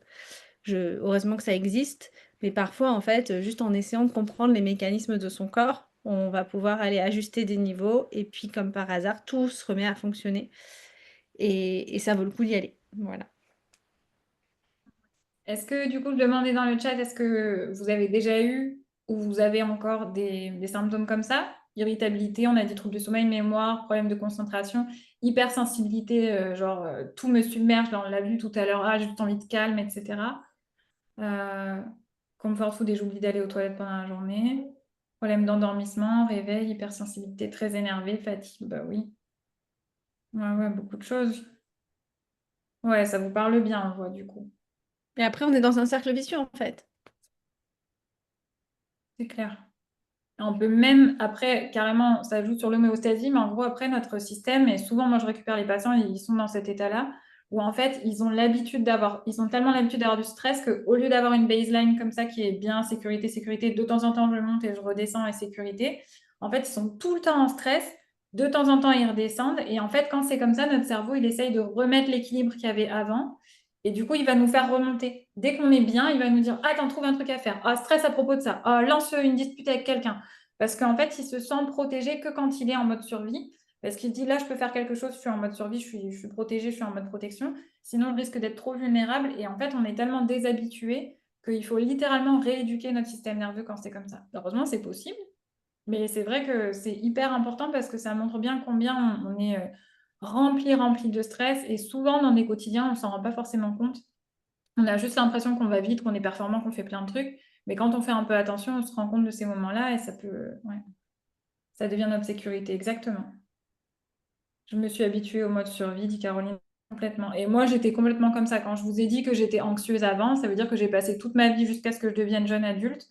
heureusement que ça existe. Mais parfois, en fait, juste en essayant de comprendre les mécanismes de son corps, on va pouvoir aller ajuster des niveaux et puis comme par hasard, tout se remet à fonctionner et ça vaut le coup d'y aller. Voilà.
Est-ce que du coup, je demandais dans le chat, est-ce que vous avez déjà eu ou vous avez encore des symptômes comme ça? Irritabilité, on a dit troubles de sommeil, mémoire, problème de concentration, hypersensibilité, genre tout me submerge, là, on l'a vu tout à l'heure, ah, j'ai juste envie de calme, etc. Euh, Comfort food et j'oublie d'aller aux toilettes pendant la journée. Problème d'endormissement, réveil, hypersensibilité, très énervé, fatigue, bah oui. Ouais, ouais, beaucoup de choses. Ouais, ça vous parle bien, on voit du coup.
Et après, on est dans un cercle vicieux, en fait.
C'est clair. On peut même, après, carrément, ça joue sur l'homéostasie, mais en gros, après, notre système, et souvent, moi, je récupère les patients, ils sont dans cet état-là, où en fait, ils ont tellement l'habitude d'avoir du stress qu'au lieu d'avoir une baseline comme ça qui est bien sécurité, sécurité, de temps en temps, je monte et je redescends et sécurité, en fait, ils sont tout le temps en stress, de temps en temps, ils redescendent, et en fait, quand c'est comme ça, notre cerveau, il essaye de remettre l'équilibre qu'il y avait avant, et du coup, il va nous faire remonter. Dès qu'on est bien, il va nous dire, ah, t'en trouves un truc à faire, ah, stress à propos de ça, ah, lance une dispute avec quelqu'un. Parce qu'en fait, il se sent protégé que quand il est en mode survie. Parce qu'il dit là, je peux faire quelque chose, je suis en mode survie, je suis protégé, je suis en mode protection. Sinon, je risque d'être trop vulnérable. Et en fait, on est tellement déshabitué qu'il faut littéralement rééduquer notre système nerveux quand c'est comme ça. Heureusement, c'est possible. Mais c'est vrai que c'est hyper important parce que ça montre bien combien on est rempli de stress. Et souvent, dans des quotidiens, on ne s'en rend pas forcément compte. On a juste l'impression qu'on va vite, qu'on est performant, qu'on fait plein de trucs. Mais quand on fait un peu attention, on se rend compte de ces moments-là et ça peut. Ouais. Ça devient notre sécurité, exactement. Je me suis habituée au mode survie, dit Caroline, complètement. Et moi, j'étais complètement comme ça. Quand je vous ai dit que j'étais anxieuse avant, ça veut dire que j'ai passé toute ma vie jusqu'à ce que je devienne jeune adulte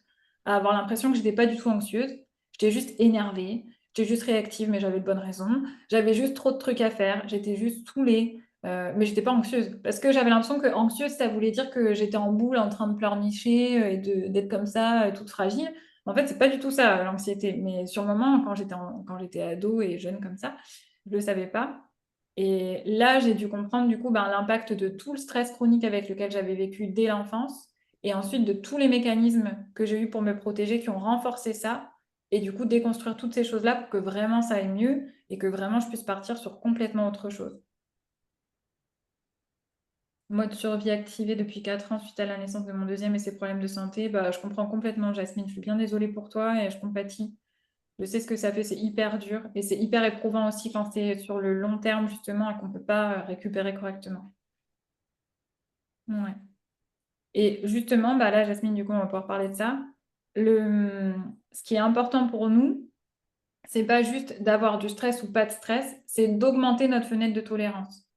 à avoir l'impression que j'étais pas du tout anxieuse. J'étais juste énervée, j'étais juste réactive, mais j'avais de bonnes raisons. J'avais juste trop de trucs à faire, j'étais juste saoulée, mais j'étais pas anxieuse. Parce que j'avais l'impression que anxieuse, ça voulait dire que j'étais en boule en train de pleurnicher d'être comme ça, toute fragile. En fait, c'est pas du tout ça, l'anxiété. Mais sur le moment, quand j'étais ado et jeune comme ça, je le savais pas. Et là, j'ai dû comprendre du coup ben, l'impact de tout le stress chronique avec lequel j'avais vécu dès l'enfance et ensuite de tous les mécanismes que j'ai eus pour me protéger qui ont renforcé ça et du coup déconstruire toutes ces choses-là pour que vraiment ça aille mieux et que vraiment je puisse partir sur complètement autre chose. Mode survie activé depuis 4 ans suite à la naissance de mon deuxième et ses problèmes de santé, bah, je comprends complètement, Jasmine. Je suis bien désolée pour toi et je compatis. Je sais ce que ça fait, c'est hyper dur et c'est hyper éprouvant aussi quand c'est sur le long terme justement et qu'on ne peut pas récupérer correctement. Ouais. Et justement, bah là, Jasmine, du coup, on va pouvoir parler de ça. Ce qui est important pour nous, c'est pas juste d'avoir du stress ou pas de stress, c'est d'augmenter notre fenêtre de tolérance.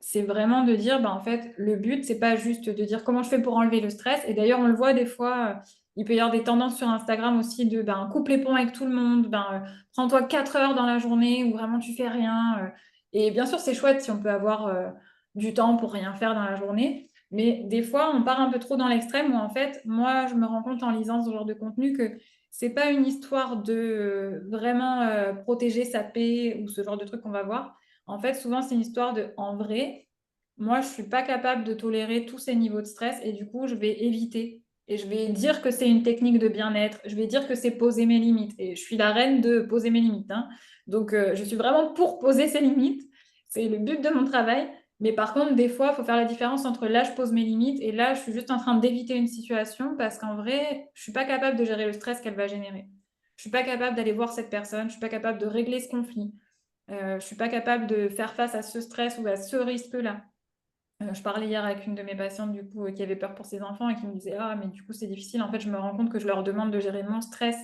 C'est vraiment de dire, bah, en fait, le but, c'est pas juste de dire comment je fais pour enlever le stress. Et d'ailleurs, on le voit des fois, il peut y avoir des tendances sur Instagram aussi de ben, coupe les ponts avec tout le monde, ben, prends-toi 4 heures dans la journée où vraiment tu fais rien. Et bien sûr, c'est chouette si on peut avoir du temps pour rien faire dans la journée. Mais des fois, on part un peu trop dans l'extrême où en fait, moi, je me rends compte en lisant ce genre de contenu que c'est pas une histoire de vraiment protéger sa paix ou ce genre de truc qu'on va voir. En fait, souvent, c'est une histoire de, en vrai, moi, je suis pas capable de tolérer tous ces niveaux de stress et du coup, je vais éviter. Et je vais dire que c'est une technique de bien-être. Je vais dire que c'est poser mes limites. Et je suis la reine de poser mes limites, hein. Donc, je suis vraiment pour poser ses limites. C'est le but de mon travail. Mais par contre, des fois, il faut faire la différence entre là, je pose mes limites et là, je suis juste en train d'éviter une situation parce qu'en vrai, je suis pas capable de gérer le stress qu'elle va générer. Je suis pas capable d'aller voir cette personne. Je suis pas capable de régler ce conflit. Je suis pas capable de faire face à ce stress ou à ce risque-là. Je parlais hier avec une de mes patientes du coup qui avait peur pour ses enfants et qui me disait ah mais du coup c'est difficile. En fait, je me rends compte que je leur demande de gérer mon stress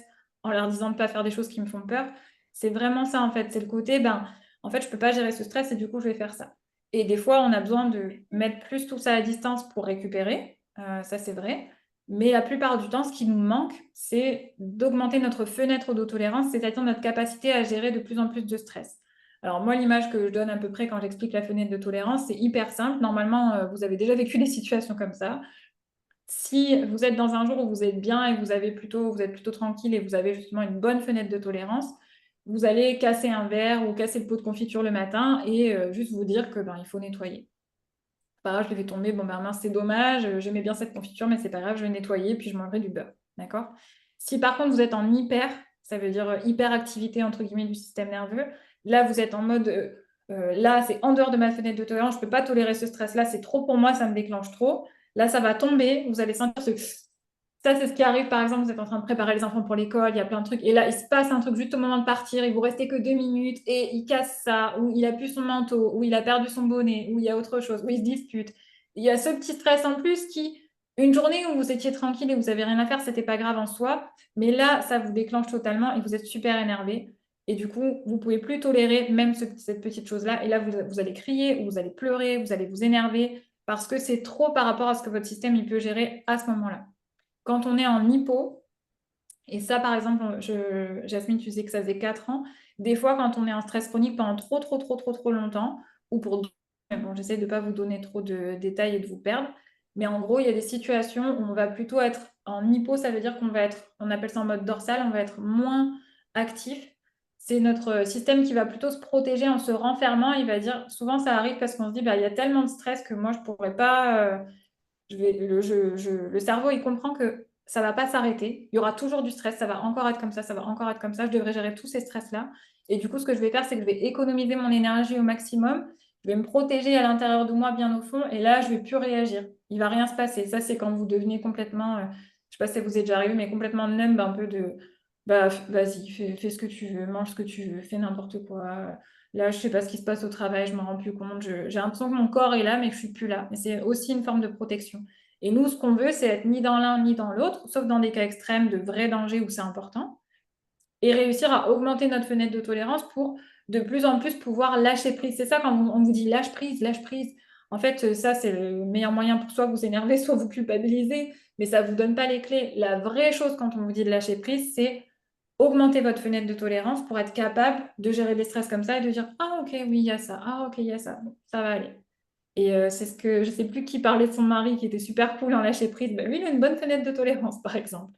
en leur disant de pas faire des choses qui me font peur. C'est vraiment ça en fait. C'est le côté ben en fait je peux pas gérer ce stress et du coup je vais faire ça. Et des fois on a besoin de mettre plus tout ça à distance pour récupérer. Ça c'est vrai. Mais la plupart du temps, ce qui nous manque, c'est d'augmenter notre fenêtre d'autotolérance, c'est-à-dire notre capacité à gérer de plus en plus de stress. Alors moi, l'image que je donne à peu près quand j'explique la fenêtre de tolérance, c'est hyper simple. Normalement, vous avez déjà vécu des situations comme ça. Si vous êtes dans un jour où vous êtes bien et vous êtes plutôt tranquille et vous avez justement une bonne fenêtre de tolérance, vous allez casser un verre ou casser le pot de confiture le matin et juste vous dire que ben, il faut nettoyer. Pas grave, je l'ai fait tomber, bon ben mince, c'est dommage, j'aimais bien cette confiture, mais c'est pas grave, je vais nettoyer puis je mangerai du beurre. D'accord? Si par contre vous êtes en hyper, ça veut dire hyperactivité entre guillemets du système nerveux, là vous êtes en mode là c'est en dehors de ma fenêtre de tolérance, je peux pas tolérer ce stress-là, c'est trop pour moi, ça me déclenche trop. Là ça va tomber, vous allez sentir ce ça, c'est ce qui arrive, par exemple, vous êtes en train de préparer les enfants pour l'école, il y a plein de trucs, et là, il se passe un truc juste au moment de partir, il vous restez que 2 minutes, et il casse ça, ou il a plus son manteau, ou il a perdu son bonnet, ou il y a autre chose, ou il se dispute. Il y a ce petit stress en plus qui, une journée où vous étiez tranquille et vous n'avez rien à faire, c'était pas grave en soi, mais là, ça vous déclenche totalement et vous êtes super énervé. Et du coup, vous pouvez plus tolérer même cette petite chose-là. Et là, vous allez crier, ou vous allez pleurer, vous allez vous énerver, parce que c'est trop par rapport à ce que votre système il peut gérer à ce moment-là. Quand on est en hypo, et ça par exemple, Jasmine, tu sais que ça faisait 4 ans, des fois quand on est en stress chronique pendant trop longtemps, ou pour d'autres, bon, j'essaie de ne pas vous donner trop de détails et de vous perdre, mais en gros, il y a des situations où on va plutôt être en hypo, ça veut dire qu'on va être, on appelle ça en mode dorsal, on va être moins actif. C'est notre système qui va plutôt se protéger en se renfermant. Il va dire, souvent ça arrive parce qu'on se dit, bah, il y a tellement de stress que moi je ne pourrais pas, le cerveau, il comprend que ça va pas s'arrêter. Il y aura toujours du stress, ça va encore être comme ça va encore être comme ça. Je devrais gérer tous ces stress-là. Et du coup, ce que je vais faire, c'est que je vais économiser mon énergie au maximum. Je vais me protéger à l'intérieur de moi, bien au fond. Et là, je vais plus réagir. Il va rien se passer. Ça, c'est quand vous devenez complètement, je sais pas si ça vous est déjà arrivé, mais complètement numb, un peu de, bah, vas-y, fais ce que tu veux, mange ce que tu veux, fais n'importe quoi. Là, je sais pas ce qui se passe au travail, je me rends plus compte. J'ai l'impression que mon corps est là, mais que je suis plus là. Mais c'est aussi une forme de protection. Et nous, ce qu'on veut, c'est être ni dans l'un ni dans l'autre, sauf dans des cas extrêmes de vrais dangers où c'est important, et réussir à augmenter notre fenêtre de tolérance pour de plus en plus pouvoir lâcher prise. C'est ça quand on vous dit lâche prise, lâche prise. En fait, ça, c'est le meilleur moyen pour soit vous énerver, soit vous culpabiliser, mais ça ne vous donne pas les clés. La vraie chose quand on vous dit de lâcher prise, c'est augmenter votre fenêtre de tolérance pour être capable de gérer des stress comme ça et de dire ah ok oui il y a ça, ah ok il y a ça, bon, ça va aller. Et c'est ce que je sais plus qui parlait de son mari qui était super cool en lâcher prise. Ben, lui il a une bonne fenêtre de tolérance par exemple.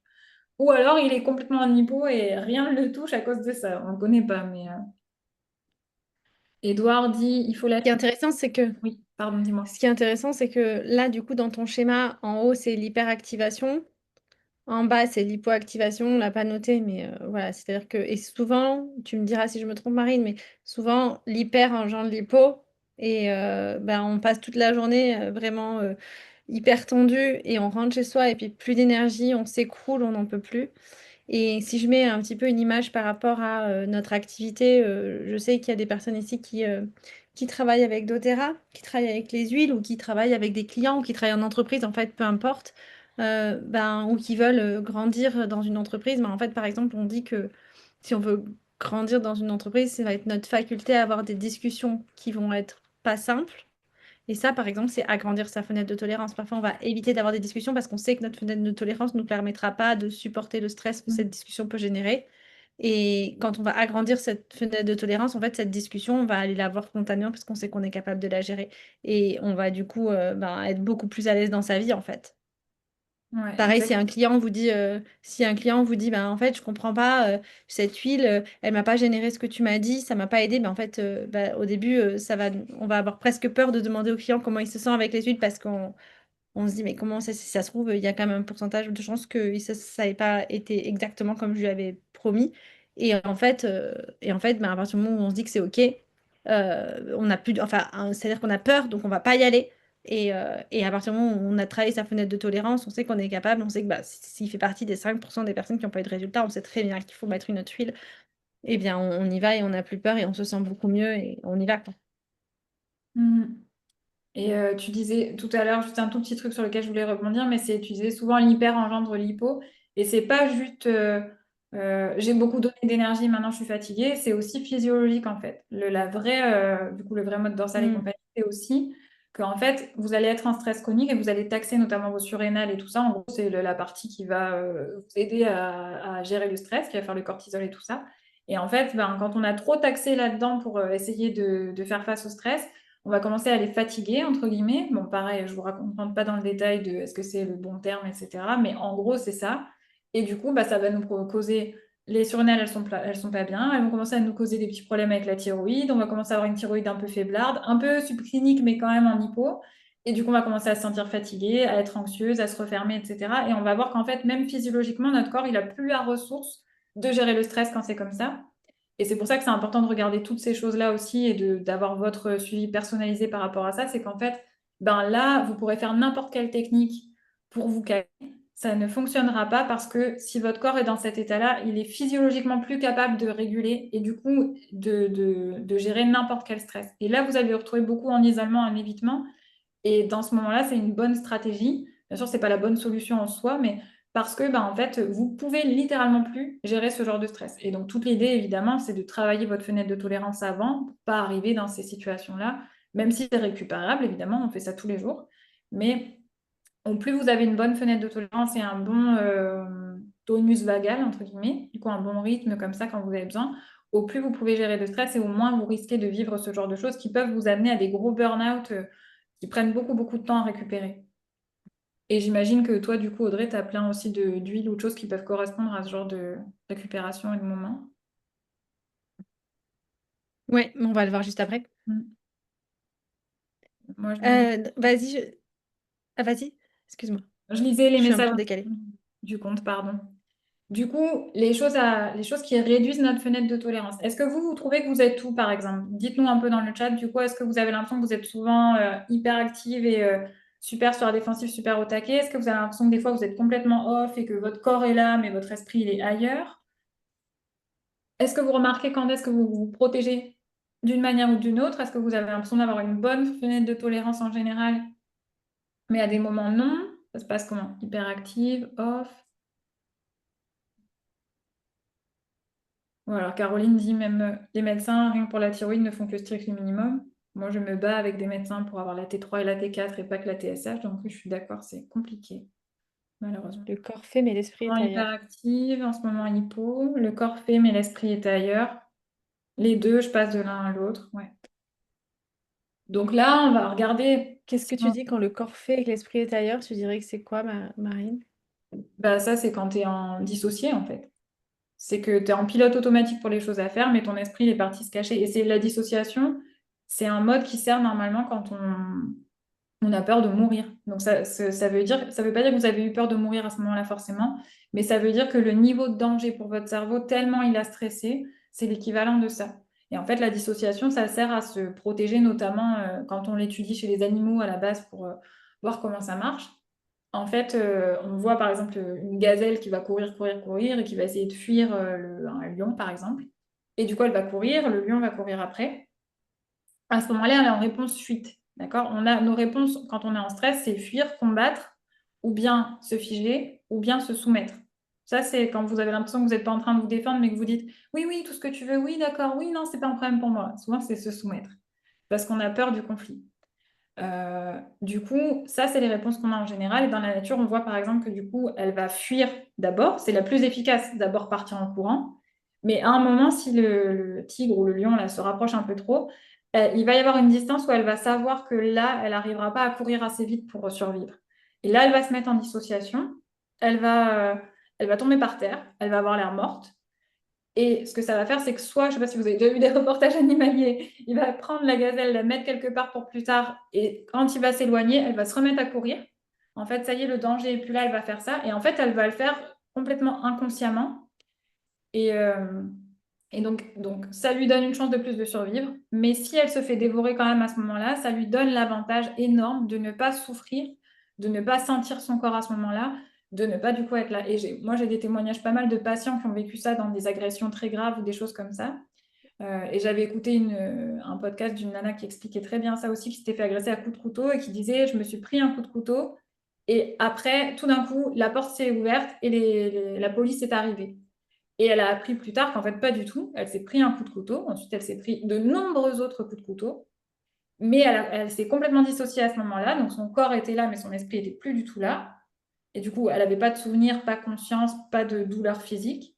Ou alors il est complètement en hypo et rien ne le touche à cause de ça. On ne connaît pas mais Edouard dit il faut
Ce qui est
lâcher.
intéressant, c'est que
Oui pardon dis-moi.
Ce qui est intéressant, c'est que là, du coup, dans ton schéma, en haut, c'est l'hyperactivation. En bas, c'est l'hypoactivation. On l'a pas noté, mais voilà. C'est-à-dire que, et souvent, tu me diras si je me trompe, Marine, mais souvent, l'hyper engendre l'hypo. Et ben, on passe toute la journée vraiment hyper tendu et on rentre chez soi et puis plus d'énergie, on s'écroule, on n'en peut plus. Et si je mets un petit peu une image par rapport à notre activité, je sais qu'il y a des personnes ici qui travaillent avec doTERRA, qui travaillent avec les huiles ou qui travaillent avec des clients ou qui travaillent en entreprise, en fait, peu importe, ben, ou qui veulent grandir dans une entreprise. Ben, en fait, par exemple, on dit que si on veut grandir dans une entreprise, ça va être notre faculté à avoir des discussions qui vont être pas simples. Et ça, par exemple, c'est agrandir sa fenêtre de tolérance. Parfois, on va éviter d'avoir des discussions parce qu'on sait que notre fenêtre de tolérance ne nous permettra pas de supporter le stress que cette discussion peut générer. Et quand on va agrandir cette fenêtre de tolérance, en fait, cette discussion, on va aller la voir spontanément parce qu'on sait qu'on est capable de la gérer. Et on va du coup ben, être beaucoup plus à l'aise dans sa vie, en fait.
Ouais,
Pareil, si
exact.
un client vous dit, ben, en fait, je comprends pas, cette huile, elle m'a pas généré ce que tu m'as dit, ça m'a pas aidé. Ben, en fait, bah, au début, on va avoir presque peur de demander au client comment il se sent avec les huiles parce qu'on se dit, mais comment ça, si ça se trouve, il y a quand même un pourcentage de chances que ça n'ait pas été exactement comme je lui avais promis. Et en fait, ben, à partir du moment où on se dit que c'est OK, on n'a plus, enfin, c'est-à-dire qu'on a peur, donc on va pas y aller. Et à partir du moment où on a travaillé sa fenêtre de tolérance, on sait qu'on est capable, on sait que bah, s'il fait partie des 5% des personnes qui n'ont pas eu de résultat, on sait très bien qu'il faut mettre une autre huile. Eh bien, on y va et on n'a plus peur et on se sent beaucoup mieux et on y va, quoi.
Mhm. Et tu disais tout à l'heure, juste un tout petit truc sur lequel je voulais rebondir, mais c'est, tu disais souvent l'hyper engendre l'hypo. Et c'est pas juste j'ai beaucoup donné d'énergie, maintenant je suis fatiguée, c'est aussi physiologique en fait. La vraie, du coup, le vrai mode dorsal et
Mm.
compagnie, c'est aussi qu'en fait, vous allez être en stress chronique et vous allez taxer notamment vos surrénales et tout ça. En gros, c'est la partie qui va vous aider à gérer le stress, qui va faire le cortisol et tout ça. Et en fait, ben, quand on a trop taxé là-dedans pour essayer de faire face au stress, on va commencer à les fatiguer, entre guillemets. Bon, pareil, je ne vous raconte pas dans le détail de est-ce que c'est le bon terme, etc. Mais en gros, c'est ça. Et du coup, bah, ça va nous causer... Les surrénales, elles sont pas bien. Elles vont commencer à nous causer des petits problèmes avec la thyroïde. On va commencer à avoir une thyroïde un peu faiblarde, un peu subclinique, mais quand même en hypo. Et du coup, on va commencer à se sentir fatigué, à être anxieuse, à se refermer, etc. Et on va voir qu'en fait, même physiologiquement, notre corps, il a plus la ressource de gérer le stress quand c'est comme ça. Et c'est pour ça que c'est important de regarder toutes ces choses-là aussi et d'avoir votre suivi personnalisé par rapport à ça. C'est qu'en fait, ben là, vous pourrez faire n'importe quelle technique pour vous calmer. Ça ne fonctionnera pas parce que si votre corps est dans cet état-là, il est physiologiquement plus capable de réguler et du coup de gérer n'importe quel stress. Et là, vous allez vous retrouver beaucoup en isolement, en évitement. Et dans ce moment-là, c'est une bonne stratégie. Bien sûr, c'est pas la bonne solution en soi, mais parce que, bah, en fait, vous pouvez littéralement plus gérer ce genre de stress. Et donc, toute l'idée, évidemment, c'est de travailler votre fenêtre de tolérance avant pour pas arriver dans ces situations-là, même si c'est récupérable, évidemment, on fait ça tous les jours. Mais au plus vous avez une bonne fenêtre de tolérance et un bon tonus vagal, entre guillemets, du coup, un bon rythme comme ça quand vous avez besoin, au plus vous pouvez gérer le stress et au moins vous risquez de vivre ce genre de choses qui peuvent vous amener à des gros burn-out qui prennent beaucoup, beaucoup de temps à récupérer. Et j'imagine que toi, du coup, Audrey, tu as plein aussi d'huiles ou de choses qui peuvent correspondre à ce genre de récupération et de moment.
Ouais, on va le voir juste après.
Mm. Moi, je me...
Vas-y, ah, vas-y, excuse-moi,
je lisais les
je suis un
messages
peu décalée.
du compte, pardon. Du coup, les choses qui réduisent notre fenêtre de tolérance. Est-ce que vous trouvez que vous êtes tout, par exemple? Dites-nous un peu dans le chat, du coup, est-ce que vous avez l'impression que vous êtes souvent hyper active et super sur la défensive, super au taquet? Est-ce que vous avez l'impression que des fois vous êtes complètement off et que votre corps est là, mais votre esprit il est ailleurs? Est-ce que vous remarquez quand est-ce que vous vous protégez d'une manière ou d'une autre? Est-ce que vous avez l'impression d'avoir une bonne fenêtre de tolérance en général, mais à des moments non? Ça se passe comment? Hyperactive, off? Voilà, alors Caroline dit même les médecins, rien que pour la thyroïde, ne font que le strict minimum. Moi, je me bats avec des médecins pour avoir la T3 et la T4 et pas que la TSH. Donc, oui, je suis d'accord, c'est compliqué, malheureusement.
Le corps fait, mais l'esprit
En
est ailleurs.
hyperactive, en ce moment hypo. Le corps fait, mais l'esprit est ailleurs. Les deux, je passe de l'un à l'autre. Ouais. Donc là, on va regarder.
Qu'est-ce que tu dis quand le corps fait et que l'esprit est ailleurs? Tu dirais que c'est quoi, Marine?
Bah, ça, c'est quand tu es en dissocié, en fait. C'est que tu es en pilote automatique pour les choses à faire, mais ton esprit il est parti se cacher. Et c'est la dissociation, c'est un mode qui sert normalement quand on a peur de mourir. Donc ça veut dire, ça veut pas dire que vous avez eu peur de mourir à ce moment-là forcément, mais ça veut dire que le niveau de danger pour votre cerveau, tellement il a stressé, c'est l'équivalent de ça. Et en fait, la dissociation, ça sert à se protéger, notamment quand on l'étudie chez les animaux à la base pour voir comment ça marche. En fait, on voit par exemple une gazelle qui va courir, courir, courir et qui va essayer de fuir un lion, par exemple. Et du coup, elle va courir, le lion va courir après. À ce moment-là, elle est en réponse fuite. D'accord? On a nos réponses quand on est en stress, c'est fuir, combattre, ou bien se figer, ou bien se soumettre. Ça, c'est quand vous avez l'impression que vous n'êtes pas en train de vous défendre, mais que vous dites oui, oui, tout ce que tu veux, oui, d'accord, oui, non, c'est pas un problème pour moi. Souvent, c'est se soumettre parce qu'on a peur du conflit. Du coup, ça, c'est les réponses qu'on a en général. Et dans la nature, on voit par exemple que du coup, elle va fuir d'abord. C'est la plus efficace, d'abord partir en courant. Mais à un moment, si le tigre ou le lion là, se rapproche un peu trop, il va y avoir une distance où elle va savoir que là, elle n'arrivera pas à courir assez vite pour survivre. Et là, elle va se mettre en dissociation. elle va tomber par terre, elle va avoir l'air morte. Et ce que ça va faire, c'est que soit, je ne sais pas si vous avez déjà vu des reportages animaliers, il va prendre la gazelle, la mettre quelque part pour plus tard, et quand il va s'éloigner, elle va se remettre à courir. En fait, ça y est, le danger n'est plus là, elle va faire ça. Et en fait, elle va le faire complètement inconsciemment. Et, euh, et donc, ça lui donne une chance de plus de survivre. Mais si elle se fait dévorer quand même à ce moment-là, ça lui donne l'avantage énorme de ne pas souffrir, de ne pas sentir son corps à ce moment-là, de ne pas du coup être là. Et moi, j'ai des témoignages pas mal de patients qui ont vécu ça dans des agressions très graves ou des choses comme ça. Et j'avais écouté un podcast d'une nana qui expliquait très bien ça aussi, qui s'était fait agresser à coups de couteau et qui disait, je me suis pris un coup de couteau et après, tout d'un coup, la porte s'est ouverte et la police est arrivée. Et elle a appris plus tard qu'en fait, pas du tout. Elle s'est pris un coup de couteau. Ensuite, elle s'est pris de nombreux autres coups de couteau. Mais elle s'est complètement dissociée à ce moment-là. Donc, son corps était là, mais son esprit n'était plus du tout là. Et du coup, elle n'avait pas de souvenir, pas conscience, pas de douleur physique.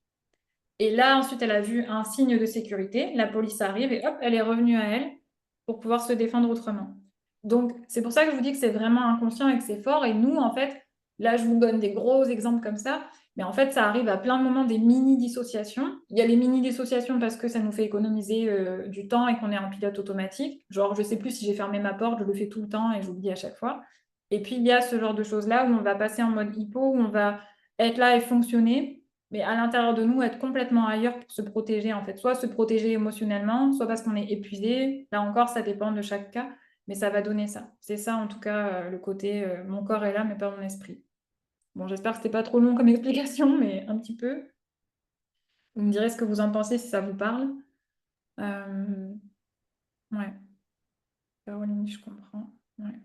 Et là, ensuite, elle a vu un signe de sécurité. La police arrive et hop, elle est revenue à elle pour pouvoir se défendre autrement. Donc, c'est pour ça que je vous dis que c'est vraiment inconscient et que c'est fort. Et nous, en fait, là, je vous donne des gros exemples comme ça. Mais en fait, ça arrive à plein de moments des mini-dissociations. Il y a les mini-dissociations parce que ça nous fait économiser du temps et qu'on est en pilote automatique. Genre, je ne sais plus si j'ai fermé ma porte, je le fais tout le temps et j'oublie à chaque fois. Et puis, il y a ce genre de choses-là où on va passer en mode hypo, où on va être là et fonctionner mais à l'intérieur de nous, être complètement ailleurs pour se protéger, en fait. Soit se protéger émotionnellement, soit parce qu'on est épuisé. Là encore, ça dépend de chaque cas, mais ça va donner ça. C'est ça, en tout cas, le côté mon corps est là, mais pas mon esprit. Bon, j'espère que c'était pas trop long comme explication, mais un petit peu. Vous me direz ce que vous en pensez si ça vous parle. Euh, Ouais, Caroline, je comprends. Ouais.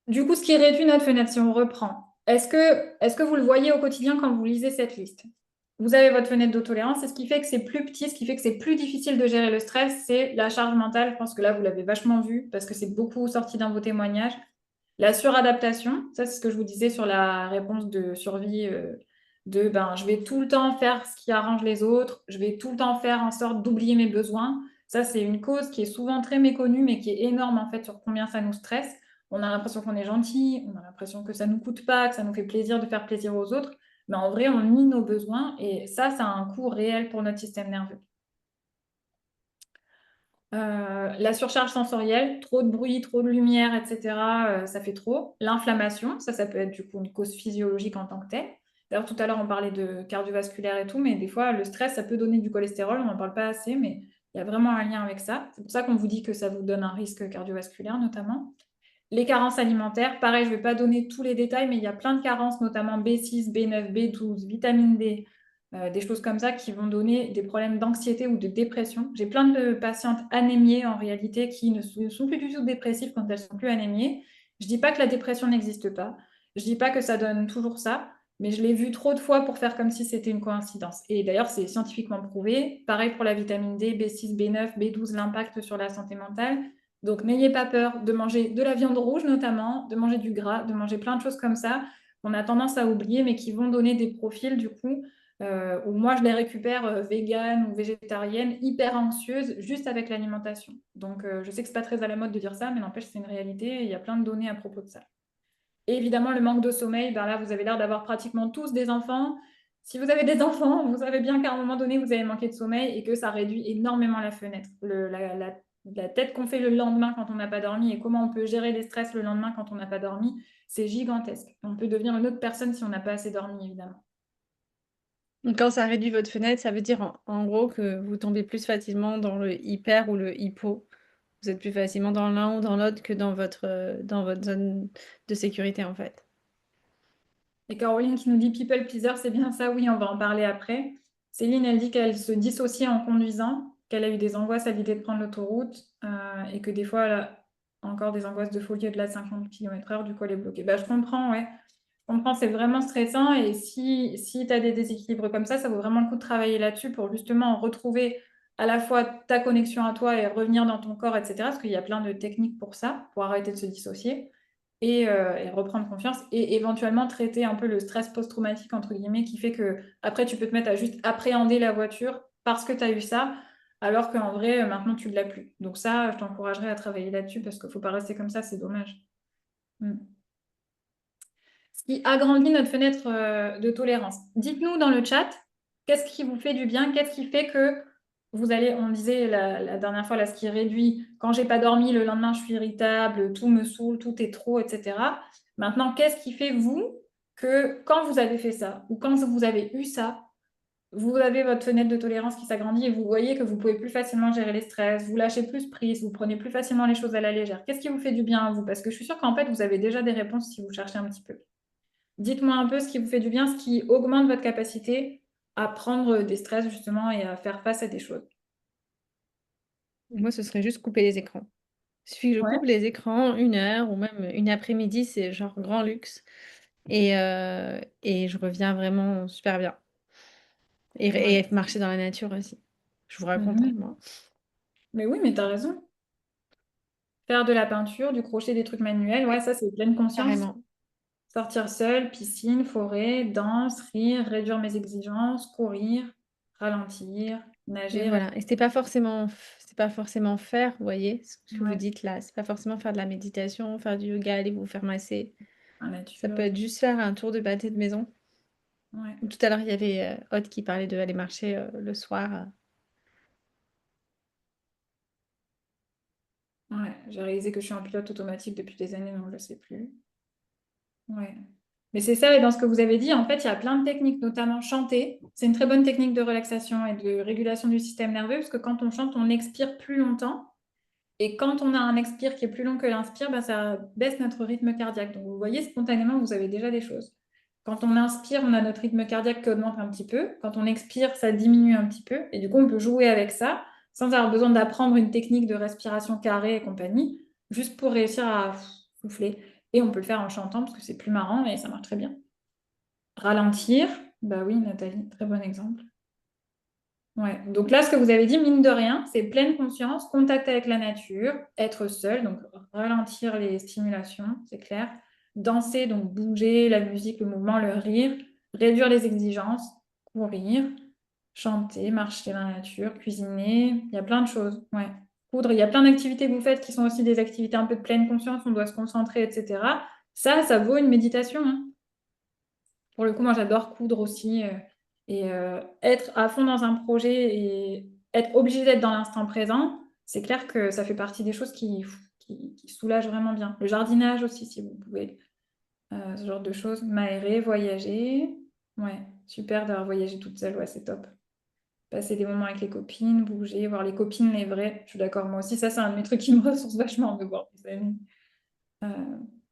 Du coup, ce qui réduit notre fenêtre, si on reprend, est-ce que vous le voyez au quotidien quand vous lisez cette liste? Vous avez votre fenêtre d'autolérance et ce qui fait que c'est plus petit, ce qui fait que c'est plus difficile de gérer le stress, c'est la charge mentale. Je pense que là, vous l'avez vachement vu parce que c'est beaucoup sorti dans vos témoignages. La suradaptation, ça c'est ce que je vous disais sur la réponse de survie de ben, je vais tout le temps faire ce qui arrange les autres, je vais tout le temps faire en sorte d'oublier mes besoins. Ça, c'est une cause qui est souvent très méconnue, mais qui est énorme en fait sur combien ça nous stresse. On a l'impression qu'on est gentil, on a l'impression que ça ne nous coûte pas, que ça nous fait plaisir de faire plaisir aux autres, mais en vrai, on nie nos besoins et ça a un coût réel pour notre système nerveux. La surcharge sensorielle, trop de bruit, trop de lumière, etc., ça fait trop. L'inflammation, ça peut être du coup une cause physiologique en tant que telle. D'ailleurs, tout à l'heure, on parlait de cardiovasculaire et tout, mais des fois, le stress, ça peut donner du cholestérol, on n'en parle pas assez, mais il y a vraiment un lien avec ça. C'est pour ça qu'on vous dit que ça vous donne un risque cardiovasculaire, notamment. Les carences alimentaires, pareil, je ne vais pas donner tous les détails, mais il y a plein de carences, notamment B6, B9, B12, vitamine D, des choses comme ça qui vont donner des problèmes d'anxiété ou de dépression. J'ai plein de patientes anémiées en réalité qui ne sont plus du tout dépressives quand elles sont plus anémiées. Je ne dis pas que la dépression n'existe pas. Je ne dis pas que ça donne toujours ça, mais je l'ai vu trop de fois pour faire comme si c'était une coïncidence. Et d'ailleurs, c'est scientifiquement prouvé. Pareil pour la vitamine D, B6, B9, B12, l'impact sur la santé mentale. Donc, n'ayez pas peur de manger de la viande rouge notamment, de manger du gras, de manger plein de choses comme ça qu'on a tendance à oublier, mais qui vont donner des profils du coup où moi je les récupère véganes ou végétariennes, hyper anxieuses, juste avec l'alimentation. Donc je sais que c'est pas très à la mode de dire ça, mais n'empêche c'est une réalité et il y a plein de données à propos de ça. Et évidemment, le manque de sommeil, ben là, vous avez l'air d'avoir pratiquement tous des enfants. Si vous avez des enfants, vous savez bien qu'à un moment donné, vous allez manquer de sommeil et que ça réduit énormément la fenêtre. La tête qu'on fait le lendemain quand on n'a pas dormi et comment on peut gérer les stress le lendemain quand on n'a pas dormi, c'est gigantesque. On peut devenir une autre personne si on n'a pas assez dormi, évidemment.
Donc, quand ça réduit votre fenêtre, ça veut dire en gros que vous tombez plus facilement dans le hyper ou le hypo. Vous êtes plus facilement dans l'un ou dans l'autre que dans votre zone de sécurité, en fait.
Et Caroline qui nous dit People pleaser, c'est bien ça, oui, on va en parler après. Céline, elle dit qu'elle se dissociait en conduisant, qu'elle a eu des angoisses à l'idée de prendre l'autoroute et que des fois, elle a encore des angoisses de folie au-delà de 50 km/h, du coup, elle est bloquée. Bah, je comprends, ouais. Je comprends, c'est vraiment stressant et si tu as des déséquilibres comme ça vaut vraiment le coup de travailler là-dessus pour justement retrouver à la fois ta connexion à toi et revenir dans ton corps, etc. Parce qu'il y a plein de techniques pour ça, pour arrêter de se dissocier et reprendre confiance et éventuellement traiter un peu le stress post-traumatique, entre guillemets, qui fait que après tu peux te mettre à juste appréhender la voiture parce que tu as eu ça, alors qu'en vrai, maintenant, tu ne l'as plus. Donc ça, je t'encouragerais à travailler là-dessus parce qu'il ne faut pas rester comme ça, c'est dommage. Mm. ce qui agrandit notre fenêtre de tolérance. Dites-nous dans le chat, qu'est-ce qui vous fait du bien? Qu'est-ce qui fait que vous allez, on disait la dernière fois, là, ce qui réduit, quand j'ai pas dormi, le lendemain, je suis irritable, tout me saoule, tout est trop, etc. Maintenant, qu'est-ce qui fait, vous, que quand vous avez fait ça, ou quand vous avez eu ça, vous avez votre fenêtre de tolérance qui s'agrandit et vous voyez que vous pouvez plus facilement gérer les stress, vous lâchez plus prise, vous prenez plus facilement les choses à la légère. Qu'est-ce qui vous fait du bien à vous? Parce que je suis sûre qu'en fait, vous avez déjà des réponses si vous cherchez un petit peu. Dites-moi un peu ce qui vous fait du bien, ce qui augmente votre capacité à prendre des stress justement et à faire face à des choses.
Moi, ce serait juste couper les écrans. Il suffit que je
Ouais.
coupe les écrans 1 heure ou même une après-midi, c'est genre grand luxe. Et je reviens vraiment super bien.
Ouais.
Et marcher dans la nature aussi. Je vous raconte, hein,
Mhm.
moi.
Mais oui, mais tu as raison. Faire de la peinture, du crochet, des trucs manuels, ouais, ça c'est pleine conscience.
Carrément.
Sortir seul, piscine, forêt, danse, rire, réduire mes exigences, courir, ralentir,
Et
nager,
voilà. Et c'est pas forcément faire, vous voyez, ce que vous
ouais,
dites là. C'est pas forcément faire de la méditation, faire du yoga, aller vous faire masser.
la
Ça peut
nature.
être juste faire un tour de pâté de maison.
Ouais.
Tout à l'heure, il y avait Aude qui parlait de aller marcher le soir.
Ouais. J'ai réalisé que je suis en pilote automatique depuis des années, donc je ne sais plus. Ouais. Mais c'est ça, et dans ce que vous avez dit, en fait, il y a plein de techniques, notamment chanter. C'est une très bonne technique de relaxation et de régulation du système nerveux, parce que quand on chante, on expire plus longtemps. Et quand on a un expire qui est plus long que l'inspire, ben, ça baisse notre rythme cardiaque. Donc vous voyez, spontanément, vous avez déjà des choses. Quand on inspire, on a notre rythme cardiaque qui augmente un petit peu. Quand on expire, ça diminue un petit peu. Et du coup, on peut jouer avec ça sans avoir besoin d'apprendre une technique de respiration carrée et compagnie, juste pour réussir à souffler. Et on peut le faire en chantant parce que c'est plus marrant et ça marche très bien. Ralentir, bah oui, Nathalie, très bon exemple. Ouais. Donc là, ce que vous avez dit, mine de rien, c'est pleine conscience, contact avec la nature, être seul, donc ralentir les stimulations, c'est clair. Danser, donc bouger, la musique, le mouvement, le rire, réduire les exigences, courir, chanter, marcher dans la nature, cuisiner, il y a plein de choses. Ouais. Coudre, il y a plein d'activités que vous faites qui sont aussi des activités un peu de pleine conscience, on doit se concentrer, etc. Ça vaut une méditation, hein. Pour le coup, moi, j'adore coudre aussi. Être à fond dans un projet et être obligé d'être dans l'instant présent, c'est clair que ça fait partie des choses qui soulagent vraiment bien. Le jardinage aussi, si vous pouvez. Ce genre de choses. M'aérer, voyager. Ouais, super d'avoir voyagé toute seule. Ouais, c'est top. Passer des moments avec les copines, bouger, voir les copines, les vraies. Je suis d'accord, moi aussi. Ça, c'est un de mes trucs qui me ressource vachement de voir mes amis.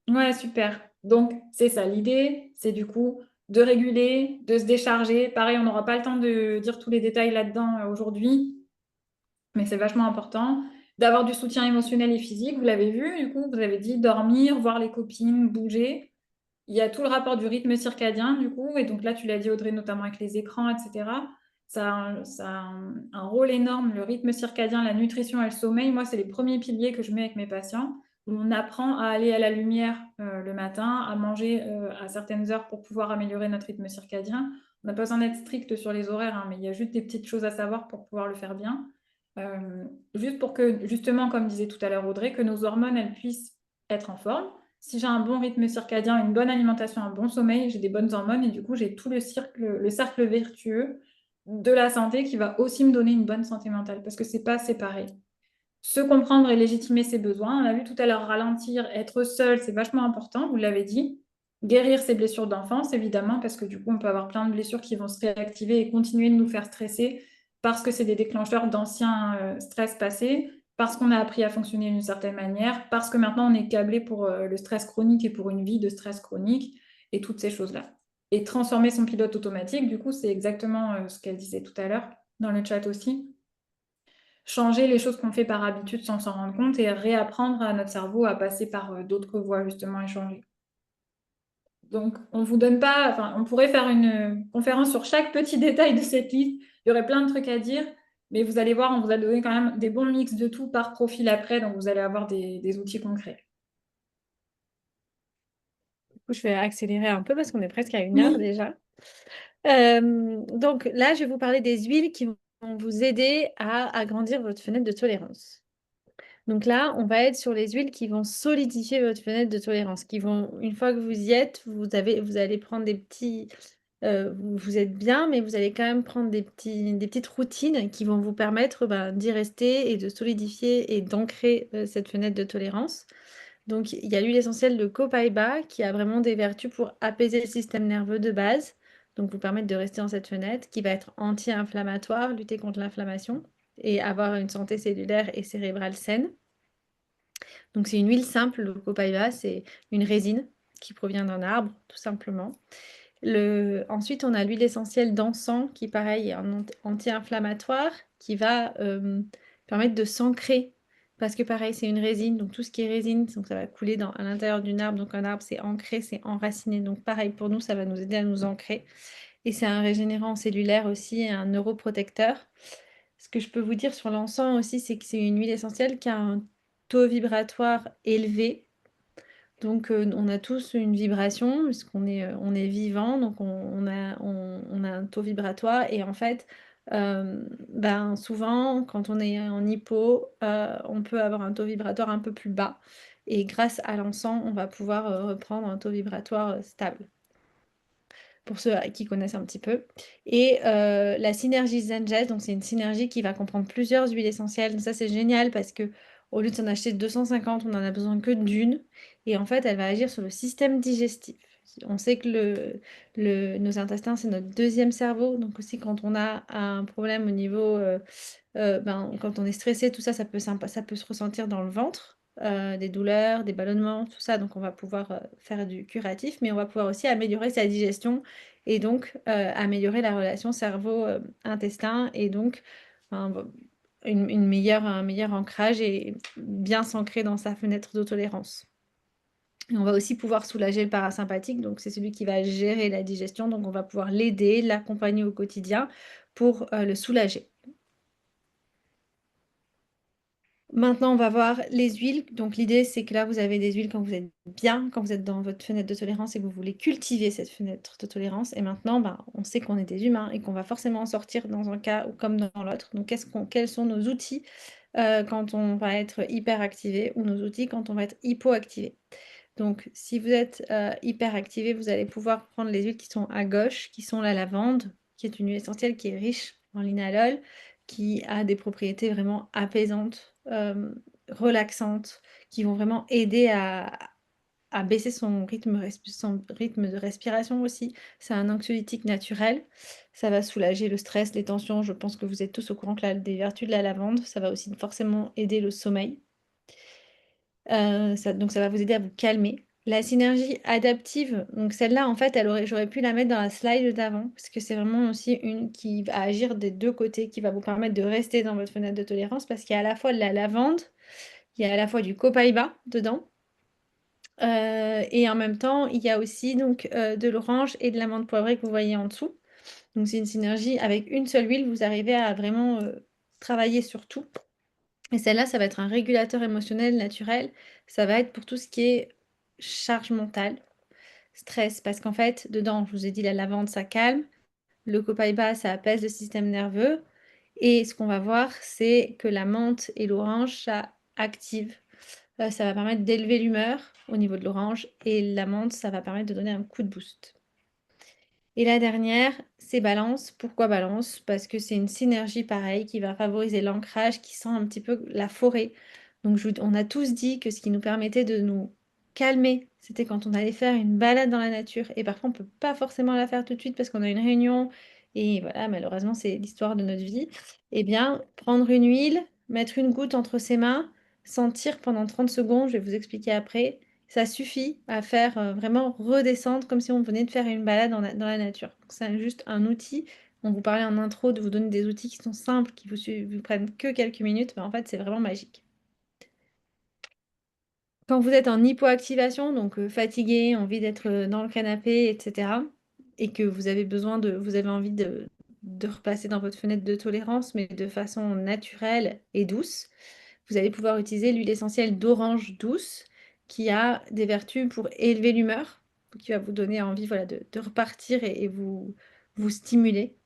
Ouais, super. Donc, c'est ça. L'idée, c'est du coup de réguler, de se décharger. Pareil, on n'aura pas le temps de dire tous les détails là-dedans aujourd'hui, mais c'est vachement important. D'avoir du soutien émotionnel et physique, vous l'avez vu, du coup, vous avez dit dormir, voir les copines, bouger. Il y a tout le rapport du rythme circadien, du coup, et donc là, tu l'as dit, Audrey, notamment avec les écrans, etc. Ça a un rôle énorme, le rythme circadien, la nutrition et le sommeil. Moi, c'est les premiers piliers que je mets avec mes patients, où on apprend à aller à la lumière le matin, à manger à certaines heures pour pouvoir améliorer notre rythme circadien. On n'a pas besoin d'être strict sur les horaires, hein, mais il y a juste des petites choses à savoir pour pouvoir le faire bien. Juste pour que, justement, comme disait tout à l'heure Audrey, que nos hormones, elles puissent être en forme. Si j'ai un bon rythme circadien, une bonne alimentation, un bon sommeil, j'ai des bonnes hormones et du coup, j'ai tout le cercle vertueux de la santé qui va aussi me donner une bonne santé mentale parce que c'est pas séparé. Se comprendre et légitimer ses besoins. On a vu tout à l'heure ralentir, être seul, c'est vachement important, vous l'avez dit. Guérir ses blessures d'enfance, évidemment, parce que du coup, on peut avoir plein de blessures qui vont se réactiver et continuer de nous faire stresser parce que c'est des déclencheurs d'anciens stress passés, parce qu'on a appris à fonctionner d'une certaine manière, parce que maintenant on est câblé pour le stress chronique et pour une vie de stress chronique et toutes ces choses-là. Et transformer son pilote automatique, du coup, c'est exactement ce qu'elle disait tout à l'heure dans le chat aussi. Changer les choses qu'on fait par habitude sans s'en rendre compte et réapprendre à notre cerveau à passer par d'autres voies, justement, et changer. Donc, on vous donne pas, enfin, on pourrait faire une conférence sur chaque petit détail de cette liste. Il y aurait plein de trucs à dire, mais vous allez voir, on vous a donné quand même des bons mix de tout par profil après, donc vous allez avoir des outils concrets.
Du coup, je vais accélérer un peu parce qu'on est presque à 1 heure
Oui.
déjà. Donc là, je vais vous parler des huiles qui vont vous aider à agrandir votre fenêtre de tolérance. Donc là, on va être sur les huiles qui vont solidifier votre fenêtre de tolérance, qui vont, une fois que vous y êtes, vous allez prendre des petits, vous êtes bien, mais vous allez quand même prendre des petites routines qui vont vous permettre d'y rester et de solidifier et d'ancrer cette fenêtre de tolérance. Donc, il y a l'huile essentielle de copaiba qui a vraiment des vertus pour apaiser le système nerveux de base, donc vous permettre de rester dans cette fenêtre, qui va être anti-inflammatoire, lutter contre l'inflammation et avoir une santé cellulaire et cérébrale saine. Donc, c'est une huile simple, le copaiba, c'est une résine qui provient d'un arbre, tout simplement. Ensuite, on a l'huile essentielle d'encens qui, pareil, est un anti-inflammatoire qui va permettre de s'ancrer. Parce que, pareil, c'est une résine. Donc, tout ce qui est résine, donc ça va couler à l'intérieur d'une arbre. Donc, un arbre, c'est ancré, c'est enraciné. Donc, pareil, pour nous, ça va nous aider à nous ancrer. Et c'est un régénérant cellulaire aussi et un neuroprotecteur. Ce que je peux vous dire sur l'encens aussi, c'est que c'est une huile essentielle qui a un taux vibratoire élevé. Donc, on a tous une vibration, puisqu'on est, on est vivant, donc on a un taux vibratoire. Et en fait, souvent, quand on est en hypo, on peut avoir un taux vibratoire un peu plus bas. Et grâce à l'encens, on va pouvoir reprendre un taux vibratoire stable pour ceux qui connaissent un petit peu. Et la synergie Zenjazz, donc c'est une synergie qui va comprendre plusieurs huiles essentielles. Donc ça, c'est génial parce que au lieu de s'en acheter 250, on n'en a besoin que d'une. Et en fait, elle va agir sur le système digestif. On sait que nos intestins, c'est notre deuxième cerveau. Donc aussi, quand on a un problème au niveau quand on est stressé, tout ça, ça peut se ressentir dans le ventre, des douleurs, des ballonnements, tout ça. Donc, on va pouvoir faire du curatif, mais on va pouvoir aussi améliorer sa digestion et donc améliorer la relation cerveau-intestin et donc ben, un meilleur ancrage et bien s'ancrer dans sa fenêtre de tolérance. Et on va aussi pouvoir soulager le parasympathique, donc c'est celui qui va gérer la digestion, donc on va pouvoir l'aider, l'accompagner au quotidien pour le soulager. Maintenant, on va voir les huiles. Donc, l'idée, c'est que là, vous avez des huiles quand vous êtes bien, quand vous êtes dans votre fenêtre de tolérance et que vous voulez cultiver cette fenêtre de tolérance. Et maintenant, on sait qu'on est des humains et qu'on va forcément en sortir dans un cas ou comme dans l'autre. Donc, quels sont nos outils quand on va être hyper activé ou nos outils quand on va être hypoactivé? Donc, si vous êtes hyper activé, vous allez pouvoir prendre les huiles qui sont à gauche, qui sont la lavande, qui est une huile essentielle qui est riche en linalol, qui a des propriétés vraiment apaisantes, relaxantes, qui vont vraiment aider à baisser son rythme de respiration aussi. C'est un anxiolytique naturel. Ça va soulager le stress, les tensions. Je pense que vous êtes tous au courant que des vertus de la lavande, ça va aussi forcément aider le sommeil. Donc ça va vous aider à vous calmer. La synergie adaptive, donc celle-là, en fait, j'aurais pu la mettre dans la slide d'avant, parce que c'est vraiment aussi une qui va agir des deux côtés, qui va vous permettre de rester dans votre fenêtre de tolérance, parce qu'il y a à la fois de la lavande, il y a à la fois du copaiba dedans, et en même temps, il y a aussi donc de l'orange et de l'amande poivrée que vous voyez en dessous. Donc c'est une synergie avec une seule huile, vous arrivez à vraiment travailler sur tout. Et celle-là, ça va être un régulateur émotionnel naturel. Ça va être pour tout ce qui est charge mentale, stress. Parce qu'en fait, dedans, je vous ai dit, la lavande, ça calme. Le copaiba, ça apaise le système nerveux. Et ce qu'on va voir, c'est que la menthe et l'orange, ça active. Ça va permettre d'élever l'humeur au niveau de l'orange. Et la menthe, ça va permettre de donner un coup de boost. Et la dernière, c'est balance. Pourquoi balance? Parce que c'est une synergie pareille qui va favoriser l'ancrage, qui sent un petit peu la forêt. Donc on a tous dit que ce qui nous permettait de nous calmer, c'était quand on allait faire une balade dans la nature. Et parfois, on ne peut pas forcément la faire tout de suite parce qu'on a une réunion. Et voilà, malheureusement, c'est l'histoire de notre vie. Eh bien, prendre une huile, mettre une goutte entre ses mains, sentir pendant 30 secondes, je vais vous expliquer après. Ça suffit à faire vraiment redescendre comme si on venait de faire une balade dans la nature. C'est juste un outil. On vous parlait en intro de vous donner des outils qui sont simples, qui vous prennent que quelques minutes, mais en fait, c'est vraiment magique. Quand vous êtes en hypoactivation, donc fatigué, envie d'être dans le canapé, etc., et que vous avez vous avez envie de repasser dans votre fenêtre de tolérance, mais de façon naturelle et douce, vous allez pouvoir utiliser l'huile essentielle d'orange douce qui a des vertus pour élever l'humeur, qui va vous donner envie voilà, de repartir et vous stimuler.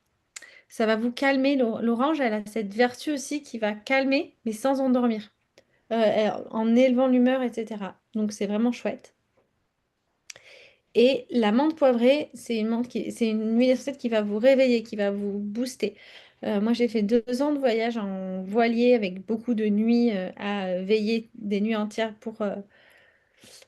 Ça va vous calmer. L'orange, elle a cette vertu aussi qui va calmer, mais sans endormir. en élevant l'humeur, etc. Donc c'est vraiment chouette. Et la menthe poivrée, c'est une huile essentielle qui va vous réveiller, qui va vous booster. Moi, j'ai fait 2 ans de voyage en voilier avec beaucoup de nuits à veiller, des nuits entières pour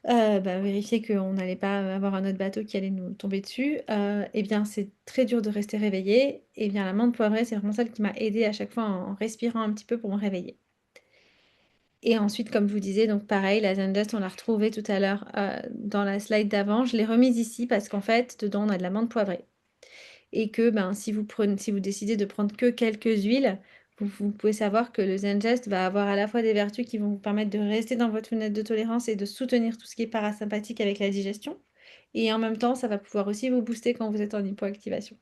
vérifier qu'on n'allait pas avoir un autre bateau qui allait nous tomber dessus. Eh bien, c'est très dur de rester réveillé. Eh bien, la menthe poivrée, c'est vraiment celle qui m'a aidée à chaque fois en respirant un petit peu pour me réveiller. Et ensuite, comme je vous disais, donc pareil, la Zendust, on l'a retrouvée tout à l'heure dans la slide d'avant. Je l'ai remise ici parce qu'en fait, dedans, on a de la menthe poivrée. Et que si vous décidez de prendre que quelques huiles, vous pouvez savoir que le Zengest va avoir à la fois des vertus qui vont vous permettre de rester dans votre fenêtre de tolérance et de soutenir tout ce qui est parasympathique avec la digestion. Et en même temps, ça va pouvoir aussi vous booster quand vous êtes en hypoactivation.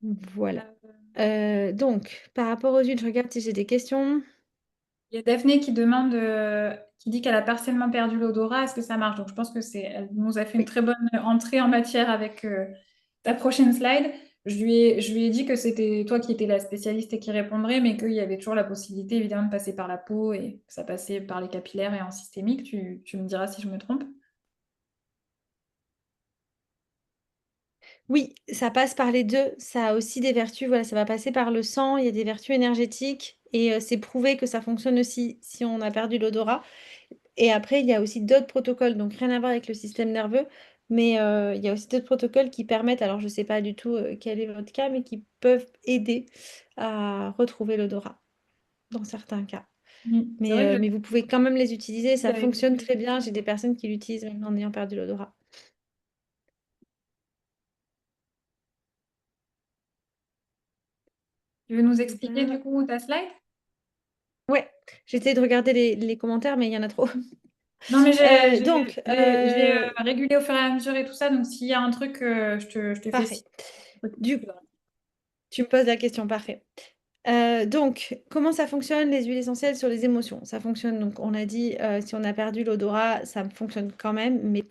Voilà. Donc, par rapport aux huiles, je regarde si j'ai des questions.
Il y a Daphné qui demande, qui dit qu'elle a partiellement perdu l'odorat. Est-ce que ça marche? Donc, je pense que elle nous a fait une
Oui.
très bonne entrée en matière avec ta prochaine slide. Je lui ai dit que c'était toi qui étais la spécialiste et qui répondrait, mais qu'il y avait toujours la possibilité, évidemment, de passer par la peau et que ça passait par les capillaires et en systémique. Tu me diras si je me trompe.
Oui, ça passe par les deux. Ça a aussi des vertus. Voilà, ça va passer par le sang. Il y a des vertus énergétiques et c'est prouvé que ça fonctionne aussi si on a perdu l'odorat. Et après, il y a aussi d'autres protocoles, donc rien à voir avec le système nerveux, mais il y a aussi d'autres protocoles qui permettent, alors je ne sais pas du tout quel est votre cas, mais qui peuvent aider à retrouver l'odorat dans certains cas.
Oui, c'est vrai que
Mais vous pouvez quand même les utiliser, ça
avec...
fonctionne très bien. J'ai des personnes qui l'utilisent même en ayant perdu l'odorat.
Tu veux nous expliquer
Voilà.
du coup ta slide?
Ouais, j'essaie de regarder les commentaires, mais il y en a trop.
Non, mais
Donc,
j'ai régulé au fur et à mesure et tout ça, donc s'il y a un truc, je te fais
parfait.
signe.
Du, tu me poses la question, parfait. Donc, comment ça fonctionne les huiles essentielles sur les émotions? Ça fonctionne, donc on a dit, si on a perdu l'odorat, ça fonctionne quand même, mais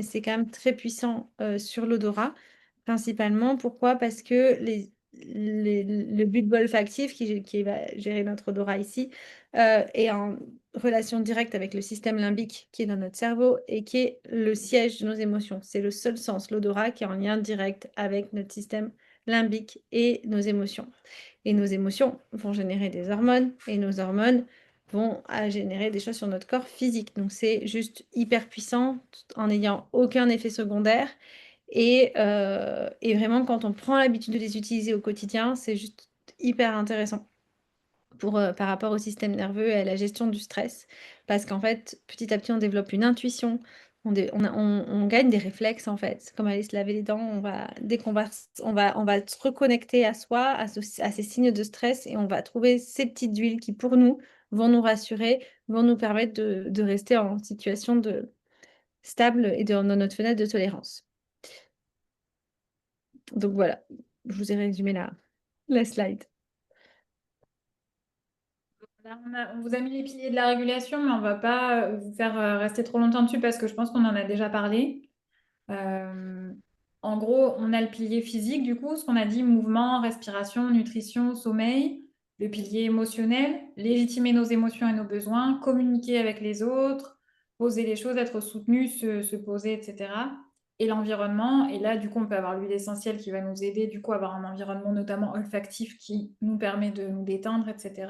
c'est quand même très puissant sur l'odorat, principalement. Pourquoi? Parce que le bulbe olfactif qui va gérer notre odorat ici est en relation directe avec le système limbique qui est dans notre cerveau et qui est le siège de nos émotions. C'est le seul sens, l'odorat, qui est en lien direct avec notre système limbique et nos émotions. Et nos émotions vont générer des hormones et nos hormones vont générer des choses sur notre corps physique. Donc c'est juste hyper puissant en n'ayant aucun effet secondaire. Et vraiment, quand on prend l'habitude de les utiliser au quotidien, c'est juste hyper intéressant par rapport au système nerveux et à la gestion du stress. Parce qu'en fait, petit à petit, on développe une intuition, on gagne des réflexes, en fait. Comme aller se laver les dents, dès qu'on va, on va se reconnecter à soi, à ces signes de stress, et on va trouver ces petites huiles qui, pour nous, vont nous rassurer, vont nous permettre de rester en situation stable et dans notre fenêtre de tolérance. Donc voilà, je vous ai résumé la slide.
Là, on vous a mis les piliers de la régulation, mais on va pas vous faire rester trop longtemps dessus parce que je pense qu'on en a déjà parlé. Euh, En gros, on a le pilier physique, du coup, ce qu'on a dit, mouvement, respiration, nutrition, sommeil. Le pilier émotionnel, légitimer nos émotions et nos besoins, communiquer avec les autres, poser les choses, être soutenu, se poser, etc. Et l'environnement, et là, du coup, on peut avoir l'huile essentielle qui va nous aider, du coup, à avoir un environnement notamment olfactif qui nous permet de nous détendre, etc.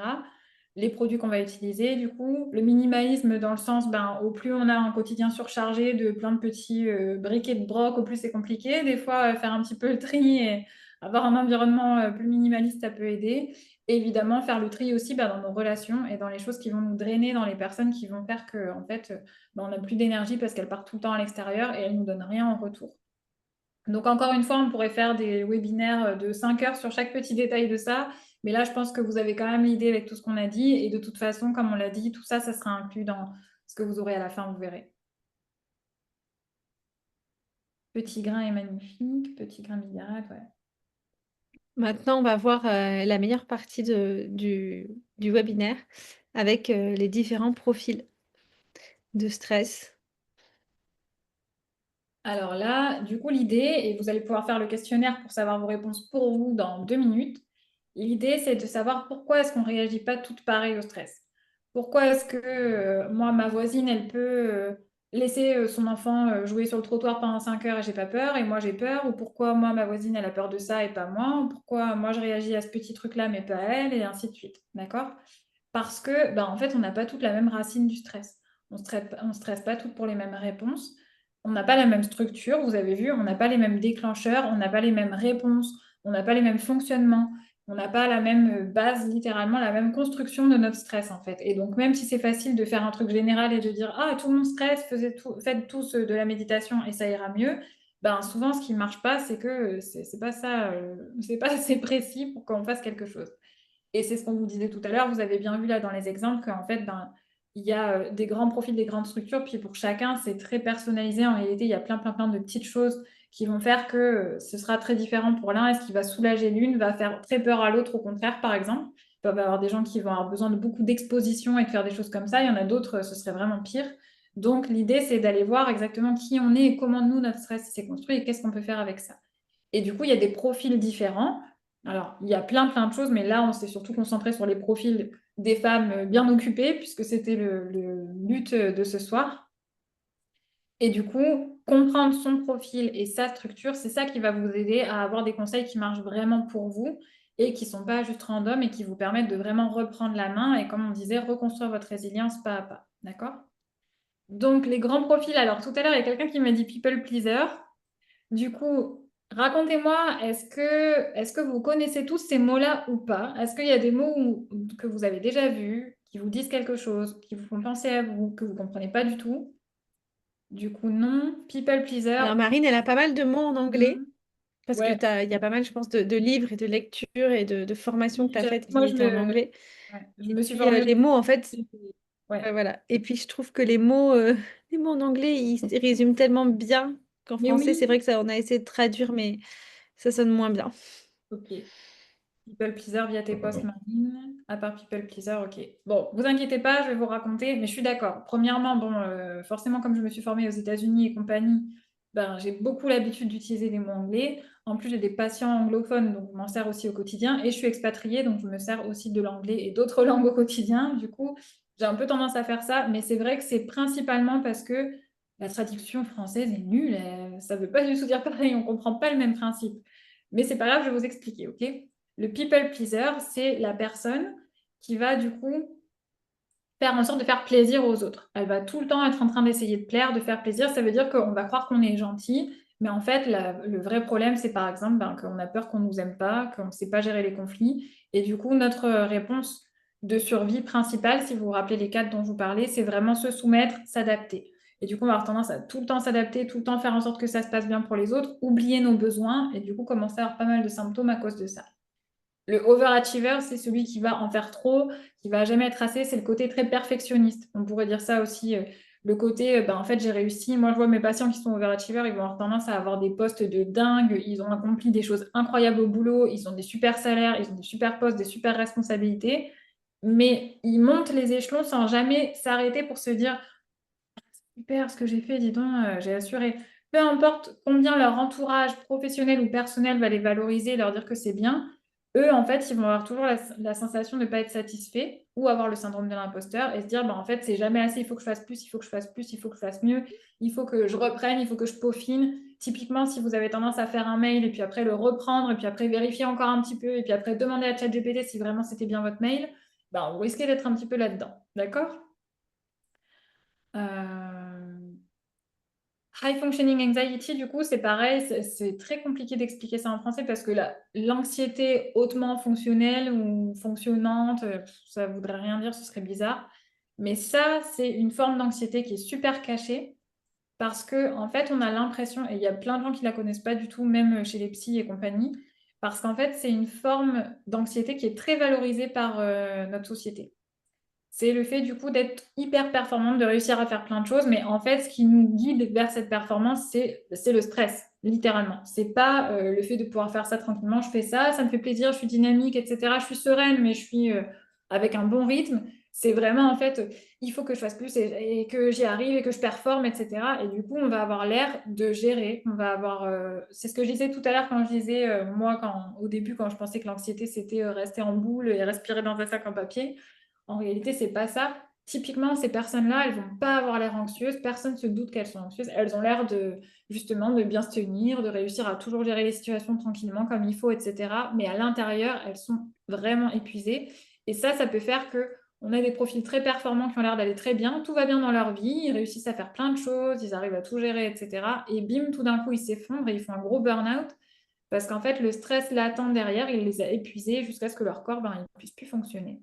Les produits qu'on va utiliser, du coup, le minimalisme dans le sens, ben, au plus on a un quotidien surchargé de plein de petits briquets de broc, au plus c'est compliqué. Des fois, faire un petit peu le tri et avoir un environnement plus minimaliste, ça peut aider. Et évidemment, faire le tri aussi ben, dans nos relations et dans les choses qui vont nous drainer, dans les personnes qui vont faire que, en fait, ben, on n'a plus d'énergie parce qu'elles partent tout le temps à l'extérieur et elles nous donnent rien en retour. Donc encore une fois, on pourrait faire des webinaires de 5 heures sur chaque petit détail de ça. Mais là, je pense que vous avez quand même l'idée avec tout ce qu'on a dit. Et de toute façon, comme on l'a dit, tout ça, ça sera inclus dans ce que vous aurez à la fin, vous verrez. Petit grain est magnifique, petit grain minéral, ouais.
Maintenant, on va voir la meilleure partie du webinaire avec les différents profils de stress.
Alors là, du coup, l'idée, et vous allez pouvoir faire le questionnaire pour savoir vos réponses pour vous dans 2 minutes. L'idée, c'est de savoir pourquoi est-ce qu'on ne réagit pas toutes pareilles au stress. Pourquoi est-ce que moi, ma voisine, elle peut laisser son enfant jouer sur le trottoir pendant 5 heures et j'ai pas peur, et moi j'ai peur, ou pourquoi moi, ma voisine, elle a peur de ça et pas moi, ou pourquoi moi je réagis à ce petit truc-là mais pas elle, et ainsi de suite. D'accord? Parce que, ben, en fait, on n'a pas toutes la même racine du stress. On stresse pas toutes pour les mêmes réponses. On n'a pas la même structure, vous avez vu, on n'a pas les mêmes déclencheurs, on n'a pas les mêmes réponses, on n'a pas les mêmes fonctionnements, on n'a pas la même base, littéralement, la même construction de notre stress, en fait. Et donc, même si c'est facile de faire un truc général et de dire, ah, tout le monde stresse, faites tous de la méditation et ça ira mieux, ben, souvent, ce qui ne marche pas, c'est que c'est pas ça, c'est pas assez précis pour qu'on fasse quelque chose. Et c'est ce qu'on vous disait tout à l'heure, vous avez bien vu là dans les exemples qu'en fait, ben, il y a des grands profils, des grandes structures, puis pour chacun, c'est très personnalisé. En réalité, il y a plein de petites choses qui vont faire que ce sera très différent pour l'un. Et ce qui va soulager l'une va faire très peur à l'autre, au contraire, par exemple. Il peut y avoir des gens qui vont avoir besoin de beaucoup d'exposition et de faire des choses comme ça. Il y en a d'autres, ce serait vraiment pire. Donc, l'idée, c'est d'aller voir exactement qui on est et comment nous, notre stress s'est construit et qu'est-ce qu'on peut faire avec ça. Et du coup, il y a des profils différents. Alors, il y a plein de choses, mais là, on s'est surtout concentré sur les profils des femmes bien occupées, puisque c'était le but de ce soir. Et du coup, comprendre son profil et sa structure, c'est ça qui va vous aider à avoir des conseils qui marchent vraiment pour vous et qui ne sont pas juste random et qui vous permettent de vraiment reprendre la main et, comme on disait, reconstruire votre résilience pas à pas. D'accord? Donc, les grands profils. Alors, tout à l'heure, il y a quelqu'un qui m'a dit people pleaser. Du coup, racontez-moi, est-ce que vous connaissez tous ces mots-là ou pas? Est-ce qu'il y a des mots que vous avez déjà vus, qui vous disent quelque chose, qui vous font penser à vous, que vous ne comprenez pas du tout? Du coup, non. People pleaser.
Alors Marine, elle a pas mal de mots en anglais,
Mhm.
parce que
Ouais,
il y a pas mal, je pense, de livres et de lectures et de formations que tu as faites
moi
qui
je
étaient en
le,
anglais.
ouais, je
Et
me suis
puis
formée
les mots, en fait,
Ouais.
voilà. Et puis je trouve que les mots, les mots en anglais, ils se résument tellement bien qu'en
Mais
français, c'est
oui,
vrai que ça, on a essayé de traduire, mais ça sonne moins bien.
ok. People pleaser via tes posts, Marine. À part people pleaser, ok. Bon, vous inquiétez pas, je vais vous raconter, mais je suis d'accord. Premièrement, bon, forcément, comme je me suis formée aux États-Unis et compagnie, ben, j'ai beaucoup l'habitude d'utiliser des mots anglais. En plus, j'ai des patients anglophones, donc je m'en sers aussi au quotidien. Et je suis expatriée, donc je me sers aussi de l'anglais et d'autres langues au quotidien. Du coup, j'ai un peu tendance à faire ça, mais c'est vrai que c'est principalement parce que la traduction française est nulle. Ça ne veut pas du tout dire pareil, on ne comprend pas le même principe. Mais c'est pas grave, je vais vous expliquer, ok? Le people pleaser, c'est la personne qui va du coup faire en sorte de faire plaisir aux autres. Elle va tout le temps être en train d'essayer de plaire, de faire plaisir. Ça veut dire qu'on va croire qu'on est gentil, mais en fait, le vrai problème, c'est par exemple qu'on a peur qu'on ne nous aime pas, qu'on ne sait pas gérer les conflits. Et du coup, notre réponse de survie principale, si vous vous rappelez les quatre dont je vous parlais, c'est vraiment se soumettre, s'adapter. Et du coup, on va avoir tendance à tout le temps s'adapter, tout le temps faire en sorte que ça se passe bien pour les autres, oublier nos besoins et du coup commencer à avoir pas mal de symptômes à cause de ça. Le overachiever, c'est celui qui va en faire trop, qui va jamais être assez. C'est le côté très perfectionniste. On pourrait dire ça aussi. Le côté, en fait, j'ai réussi. Moi, je vois mes patients qui sont overachievers, ils vont avoir tendance à avoir des postes de dingue. Ils ont accompli des choses incroyables au boulot. Ils ont des super salaires, ils ont des super postes, des super responsabilités. Mais ils montent les échelons sans jamais s'arrêter pour se dire super ce que j'ai fait, dis donc, j'ai assuré. Peu importe combien leur entourage professionnel ou personnel va les valoriser et leur dire que c'est bien, eux, en fait, ils vont avoir toujours la sensation de ne pas être satisfaits ou avoir le syndrome de l'imposteur et se dire, en fait, c'est jamais assez, il faut que je fasse plus, il faut que je fasse plus, il faut que je fasse mieux, il faut que je reprenne, il faut que je peaufine. Typiquement, si vous avez tendance à faire un mail et puis après le reprendre et puis après vérifier encore un petit peu et puis après demander à ChatGPT si vraiment c'était bien votre mail, vous risquez d'être un petit peu là-dedans. D'accord? Euh, High functioning anxiety, du coup, c'est pareil, c'est très compliqué d'expliquer ça en français parce que l'anxiété hautement fonctionnelle ou fonctionnante, ça voudrait rien dire, ce serait bizarre. Mais ça, c'est une forme d'anxiété qui est super cachée parce que en fait, on a l'impression, et il y a plein de gens qui la connaissent pas du tout, même chez les psys et compagnie, parce qu'en fait, c'est une forme d'anxiété qui est très valorisée par notre société. C'est le fait du coup d'être hyper performante, de réussir à faire plein de choses, mais en fait, ce qui nous guide vers cette performance, c'est le stress, littéralement. C'est pas le fait de pouvoir faire ça tranquillement. Je fais ça, ça me fait plaisir, je suis dynamique, etc. Je suis sereine, mais je suis avec un bon rythme. C'est vraiment, en fait, il faut que je fasse plus et que j'y arrive et que je performe, etc. Et du coup, on va avoir l'air de gérer. On va avoir, c'est ce que je disais tout à l'heure quand je disais, moi, au début, quand je pensais que l'anxiété, c'était rester en boule et respirer dans un sac en papier. En réalité, c'est pas ça. Typiquement, ces personnes-là, elles vont pas avoir l'air anxieuses. Personne se doute qu'elles sont anxieuses. Elles ont l'air de, justement, de bien se tenir, de réussir à toujours gérer les situations tranquillement comme il faut, etc. Mais à l'intérieur, elles sont vraiment épuisées. Et ça peut faire que on a des profils très performants qui ont l'air d'aller très bien, tout va bien dans leur vie, ils réussissent à faire plein de choses, ils arrivent à tout gérer, etc. Et bim, tout d'un coup, ils s'effondrent et ils font un gros burn-out parce qu'en fait, le stress latent derrière, il les a épuisés jusqu'à ce que leur corps, il ne puisse plus fonctionner.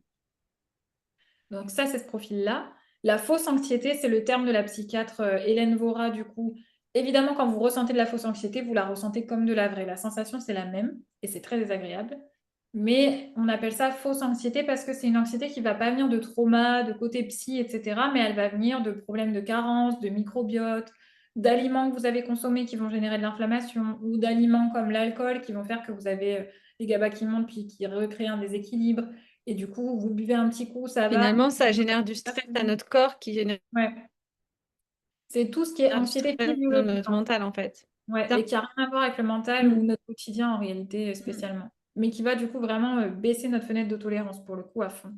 Donc ça, c'est ce profil-là. La fausse anxiété, c'est le terme de la psychiatre Hélène Vora, du coup. Évidemment, quand vous ressentez de la fausse anxiété, vous la ressentez comme de la vraie. La sensation, c'est la même et c'est très désagréable. Mais on appelle ça fausse anxiété parce que c'est une anxiété qui ne va pas venir de trauma, de côté psy, etc. Mais elle va venir de problèmes de carence, de microbiote, d'aliments que vous avez consommés qui vont générer de l'inflammation ou d'aliments comme l'alcool qui vont faire que vous avez des GABA qui montent puis qui recréent un déséquilibre. Et du coup, vous buvez un petit coup, ça va.
Finalement, ça génère du stress à notre corps qui génère
Ouais. C'est tout ce qui est
du
anxiété
stress dans
physiologique,
notre mental, en fait.
ouais,
Ça.
et qui n'a rien à voir avec le mental ou
Mm.
notre quotidien en réalité
Mm.
spécialement. Mais qui va du coup vraiment baisser notre fenêtre de tolérance pour le coup à fond.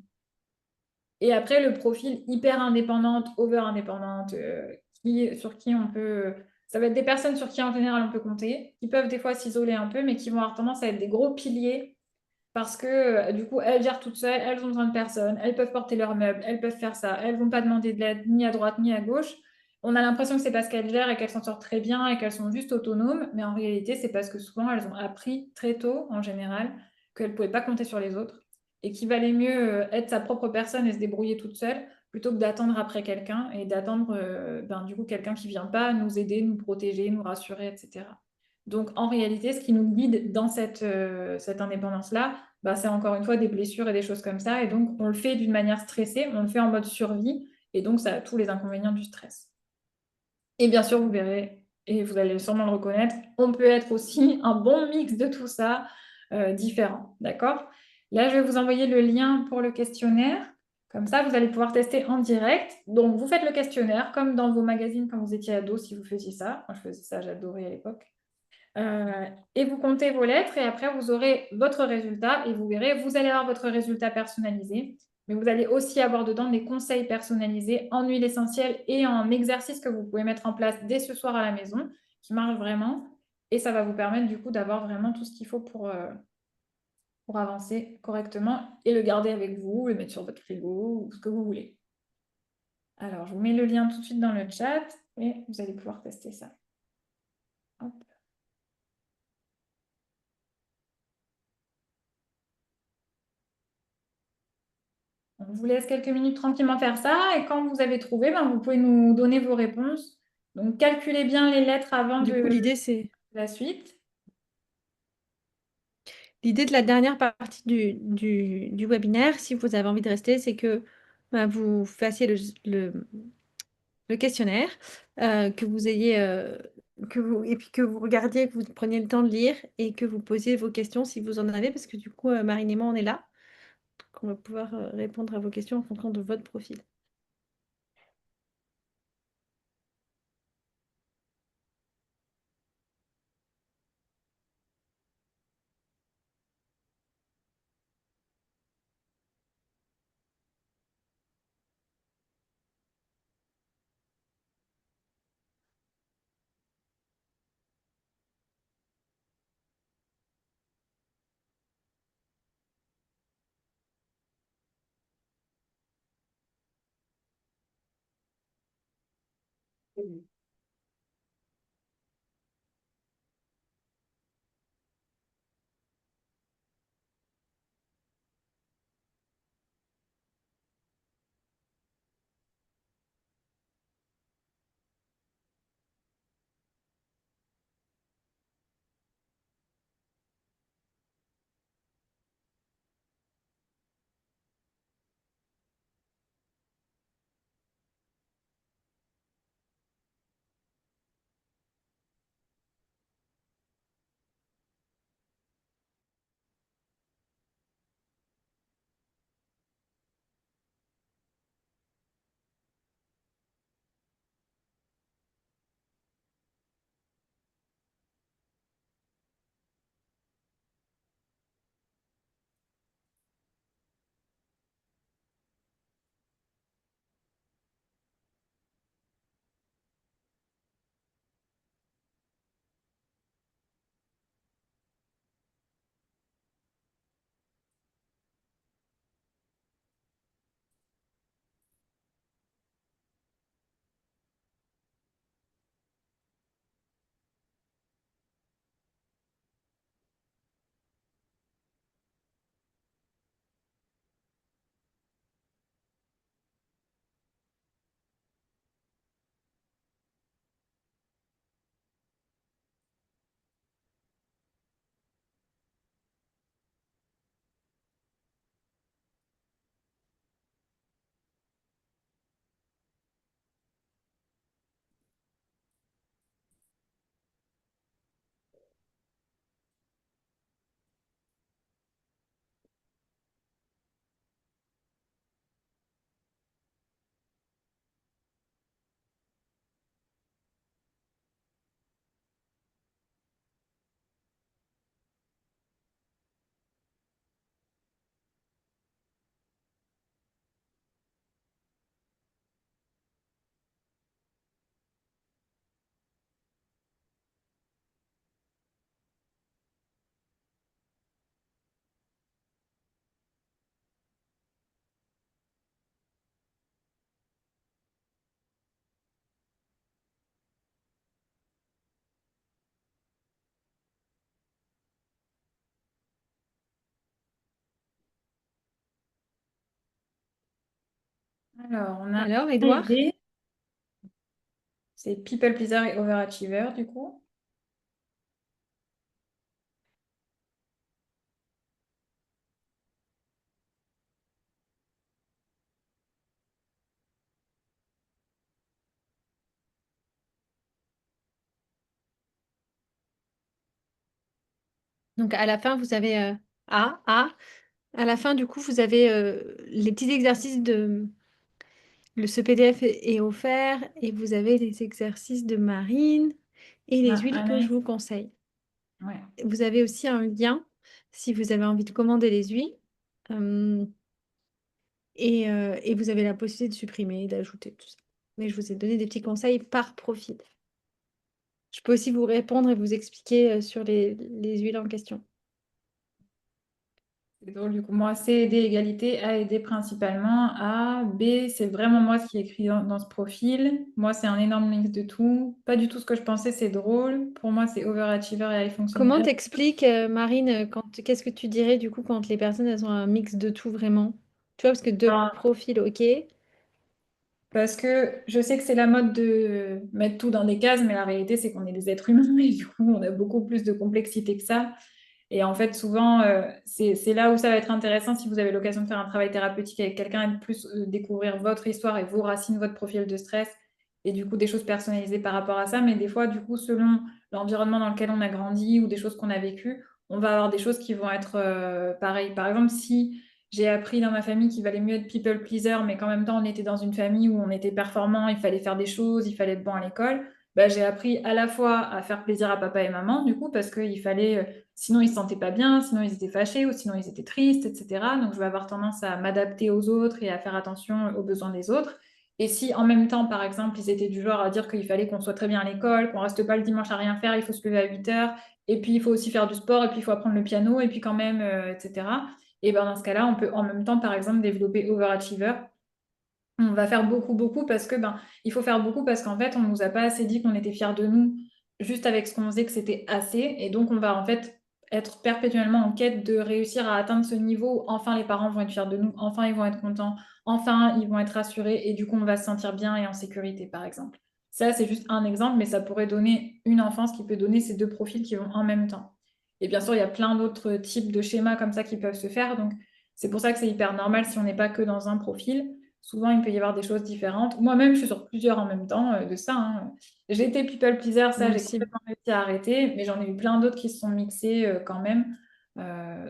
Et après, le profil hyper indépendante, over indépendante, sur qui on peut. Ça va être des personnes sur qui en général on peut compter, qui peuvent des fois s'isoler un peu, mais qui vont avoir tendance à être des gros piliers parce que du coup, elles gèrent toutes seules, elles ont besoin de personne, elles peuvent porter leurs meubles, elles peuvent faire ça, elles vont pas demander de l'aide ni à droite ni à gauche. On a l'impression que c'est parce qu'elles gèrent et qu'elles s'en sortent très bien et qu'elles sont juste autonomes, mais en réalité, c'est parce que souvent, elles ont appris très tôt, en général, qu'elles ne pouvaient pas compter sur les autres et qu'il valait mieux être sa propre personne et se débrouiller toute seule plutôt que d'attendre après quelqu'un et d'attendre du coup quelqu'un qui vient pas nous aider, nous protéger, nous rassurer, etc. Donc en réalité, ce qui nous guide dans cette indépendance-là, c'est encore une fois des blessures et des choses comme ça. Et donc, on le fait d'une manière stressée, on le fait en mode survie. Et donc, ça a tous les inconvénients du stress. Et bien sûr, vous verrez, et vous allez sûrement le reconnaître, on peut être aussi un bon mix de tout ça, différent. D'accord? Là, je vais vous envoyer le lien pour le questionnaire. Comme ça, vous allez pouvoir tester en direct. Donc, vous faites le questionnaire, comme dans vos magazines quand vous étiez ado, si vous faisiez ça. Moi, je faisais ça, j'adorais à l'époque. Et vous comptez vos lettres et après vous aurez votre résultat et vous verrez, vous allez avoir votre résultat personnalisé, mais vous allez aussi avoir dedans des conseils personnalisés en huile essentielle et en exercices que vous pouvez mettre en place dès ce soir à la maison, qui marchent vraiment. Et ça va vous permettre du coup d'avoir vraiment tout ce qu'il faut pour avancer correctement et le garder avec vous, le mettre sur votre frigo ou ce que vous voulez. Alors, je vous mets le lien tout de suite dans le chat et vous allez pouvoir tester ça. Hop. On vous laisse quelques minutes tranquillement faire ça et quand vous avez trouvé, vous pouvez nous donner vos réponses. Donc, calculez bien les lettres avant
Du coup,
de
l'idée, c'est
la suite.
l'idée de la dernière partie du webinaire, si vous avez envie de rester, c'est que vous fassiez le questionnaire, que vous ayez et puis que vous regardiez, que vous preniez le temps de lire et que vous posiez vos questions si vous en avez, parce que du coup, Marine et moi, on est là. Donc, on va pouvoir répondre à vos questions en fonction de votre profil.
Alors, on a
Alors,
A et
Edouard?
B. C'est people pleaser et overachiever, du coup.
Donc, à la fin, vous avez A, A. À la fin, du coup, vous avez les petits exercices de... Ce PDF est offert et vous avez les exercices de Marine et
On
les
a
huiles que je
Anaïs.
vous conseille.
Ouais.
Vous avez aussi un lien si vous avez envie de commander les huiles. Euh, et vous avez la possibilité de supprimer, d'ajouter tout ça. Mais je vous ai donné des petits conseils par profil. Je peux aussi vous répondre et vous expliquer sur les huiles en question.
C'est drôle, du coup, moi, C, aider, égalité, A, aider principalement, A, B, c'est vraiment moi ce qui est écrit dans ce profil. Moi, c'est un énorme mix de tout. Pas du tout ce que je pensais, c'est drôle. Pour moi, c'est overachiever et high
Comment
functioning.
t'expliques, Marine, qu'est-ce que tu dirais du coup quand les personnes elles ont un mix de tout vraiment? Tu vois, parce que deux profils, ok.
Parce que je sais que c'est la mode de mettre tout dans des cases, mais la réalité, c'est qu'on est des êtres humains et du coup, on a beaucoup plus de complexité que ça. Et en fait, souvent, c'est là où ça va être intéressant si vous avez l'occasion de faire un travail thérapeutique avec quelqu'un et de plus découvrir votre histoire et vos racines, votre profil de stress et du coup des choses personnalisées par rapport à ça. Mais des fois, du coup, selon l'environnement dans lequel on a grandi ou des choses qu'on a vécues, on va avoir des choses qui vont être pareilles. Par exemple, si j'ai appris dans ma famille qu'il valait mieux être people pleaser, mais qu'en même temps, on était dans une famille où on était performant, il fallait faire des choses, il fallait être bon à l'école, bah, j'ai appris à la fois à faire plaisir à papa et maman, du coup, parce qu'il fallait sinon, ils se sentaient pas bien, sinon ils étaient fâchés ou sinon ils étaient tristes, etc. Donc, je vais avoir tendance à m'adapter aux autres et à faire attention aux besoins des autres. Et si en même temps, par exemple, ils étaient du genre à dire qu'il fallait qu'on soit très bien à l'école, qu'on reste pas le dimanche à rien faire, il faut se lever à 8 heures, et puis il faut aussi faire du sport, et puis il faut apprendre le piano, et puis quand même, etc. Et ben dans ce cas-là, on peut en même temps, par exemple, développer overachiever. On va faire beaucoup, beaucoup parce que il faut faire beaucoup parce qu'en fait, on nous a pas assez dit qu'on était fiers de nous, juste avec ce qu'on faisait, que c'était assez. Et donc, on va en fait être perpétuellement en quête de réussir à atteindre ce niveau où enfin les parents vont être fiers de nous, enfin ils vont être contents, enfin ils vont être rassurés et du coup, on va se sentir bien et en sécurité, par exemple. Ça, c'est juste un exemple, mais ça pourrait donner une enfance qui peut donner ces deux profils qui vont en même temps. Et bien sûr, il y a plein d'autres types de schémas comme ça qui peuvent se faire. Donc, c'est pour ça que c'est hyper normal si on n'est pas que dans un profil. Souvent, il peut y avoir des choses différentes. Moi-même, je suis sur plusieurs en même temps de ça, hein. J'ai été people pleaser, ça,
Moi
j'ai
aussi.
complètement réussi à arrêter, mais j'en ai eu plein d'autres qui se sont mixés quand même.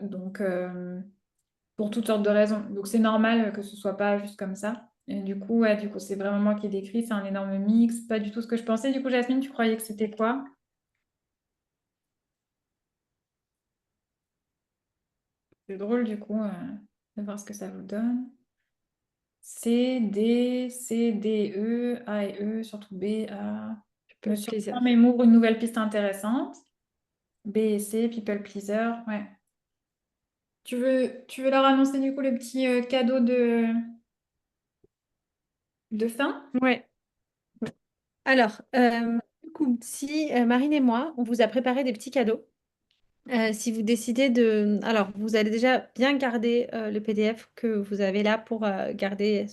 Donc, pour toutes sortes de raisons. Donc, c'est normal que ce soit pas juste comme ça. Et du coup, ouais, du coup, c'est vraiment moi qui ai décrit, c'est un énorme mix, pas du tout ce que je pensais. Du coup, Jasmine, tu croyais que c'était quoi? C'est drôle, du coup, de voir ce que ça vous donne. C, D, C, D, E, A et E, surtout B, A. Me
People pleaser.
surprend, mais m'ouvre une nouvelle piste intéressante. B et C, people pleaser, ouais. Tu veux leur annoncer du coup le petit cadeau de fin?
Ouais. Alors, du coup, si Marine et moi, on vous a préparé des petits cadeaux. Si vous décidez de... Alors, vous allez déjà bien garder le PDF que vous avez là pour garder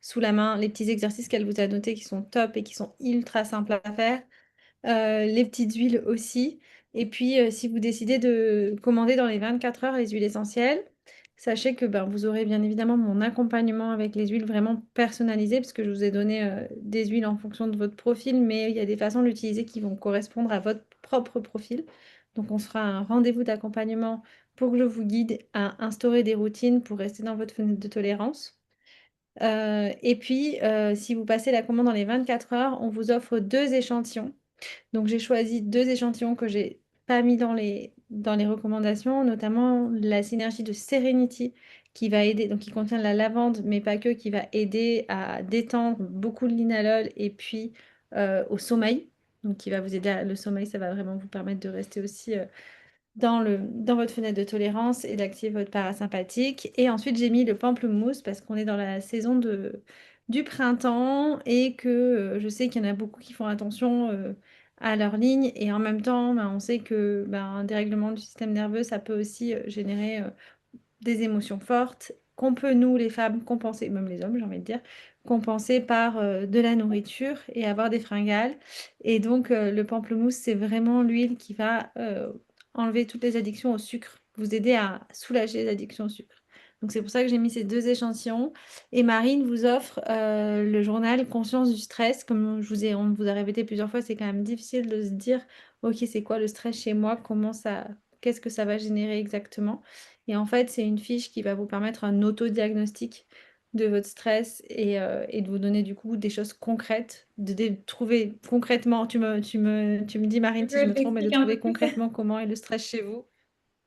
sous la main les petits exercices qu'elle vous a notés qui sont top et qui sont ultra simples à faire. Les petites huiles aussi. Et puis, si vous décidez de commander dans les 24 heures les huiles essentielles, sachez que ben, vous aurez bien évidemment mon accompagnement avec les huiles vraiment personnalisées, parce que je vous ai donné des huiles en fonction de votre profil, mais il y a des façons de l'utiliser qui vont correspondre à votre propre profil. Donc, on se fera un rendez-vous d'accompagnement pour que je vous guide à instaurer des routines pour rester dans votre fenêtre de tolérance. Et puis, si vous passez la commande dans les 24 heures, on vous offre 2 échantillons. Donc j'ai choisi 2 échantillons que j'ai pas mis dans les recommandations, notamment la synergie de Serenity qui va aider, donc qui contient de la lavande, mais pas que, qui va aider à détendre beaucoup le linalol et puis au sommeil. Donc qui va vous aider le sommeil, ça va vraiment vous permettre de rester aussi dans votre fenêtre de tolérance et d'activer votre parasympathique. Et ensuite, j'ai mis le pamplemousse parce qu'on est dans la saison du printemps et que je sais qu'il y en a beaucoup qui font attention à leur ligne. Et en même temps, ben, on sait que ben, un dérèglement du système nerveux, ça peut aussi générer des émotions fortes qu'on peut, nous, les femmes, compenser, même les hommes, j'ai envie de dire, compenser par de la nourriture et avoir des fringales. Et donc, le pamplemousse, c'est vraiment l'huile qui va enlever toutes les addictions au sucre, vous aider à soulager les addictions au sucre. Donc, c'est pour ça que j'ai mis ces 2 échantillons. Et Marine vous offre le journal Conscience du stress. Comme on vous a répété plusieurs fois, c'est quand même difficile de se dire, OK, c'est quoi le stress chez moi? Qu'est-ce que ça va générer exactement? Et en fait, c'est une fiche qui va vous permettre un autodiagnostic de votre stress et de vous donner du coup des choses concrètes, de trouver concrètement, tu me dis
Tu
Marine si
veux
je
que
me
je
trompe, mais de
t'explique un
trouver
peu plus?
concrètement comment est le stress chez vous.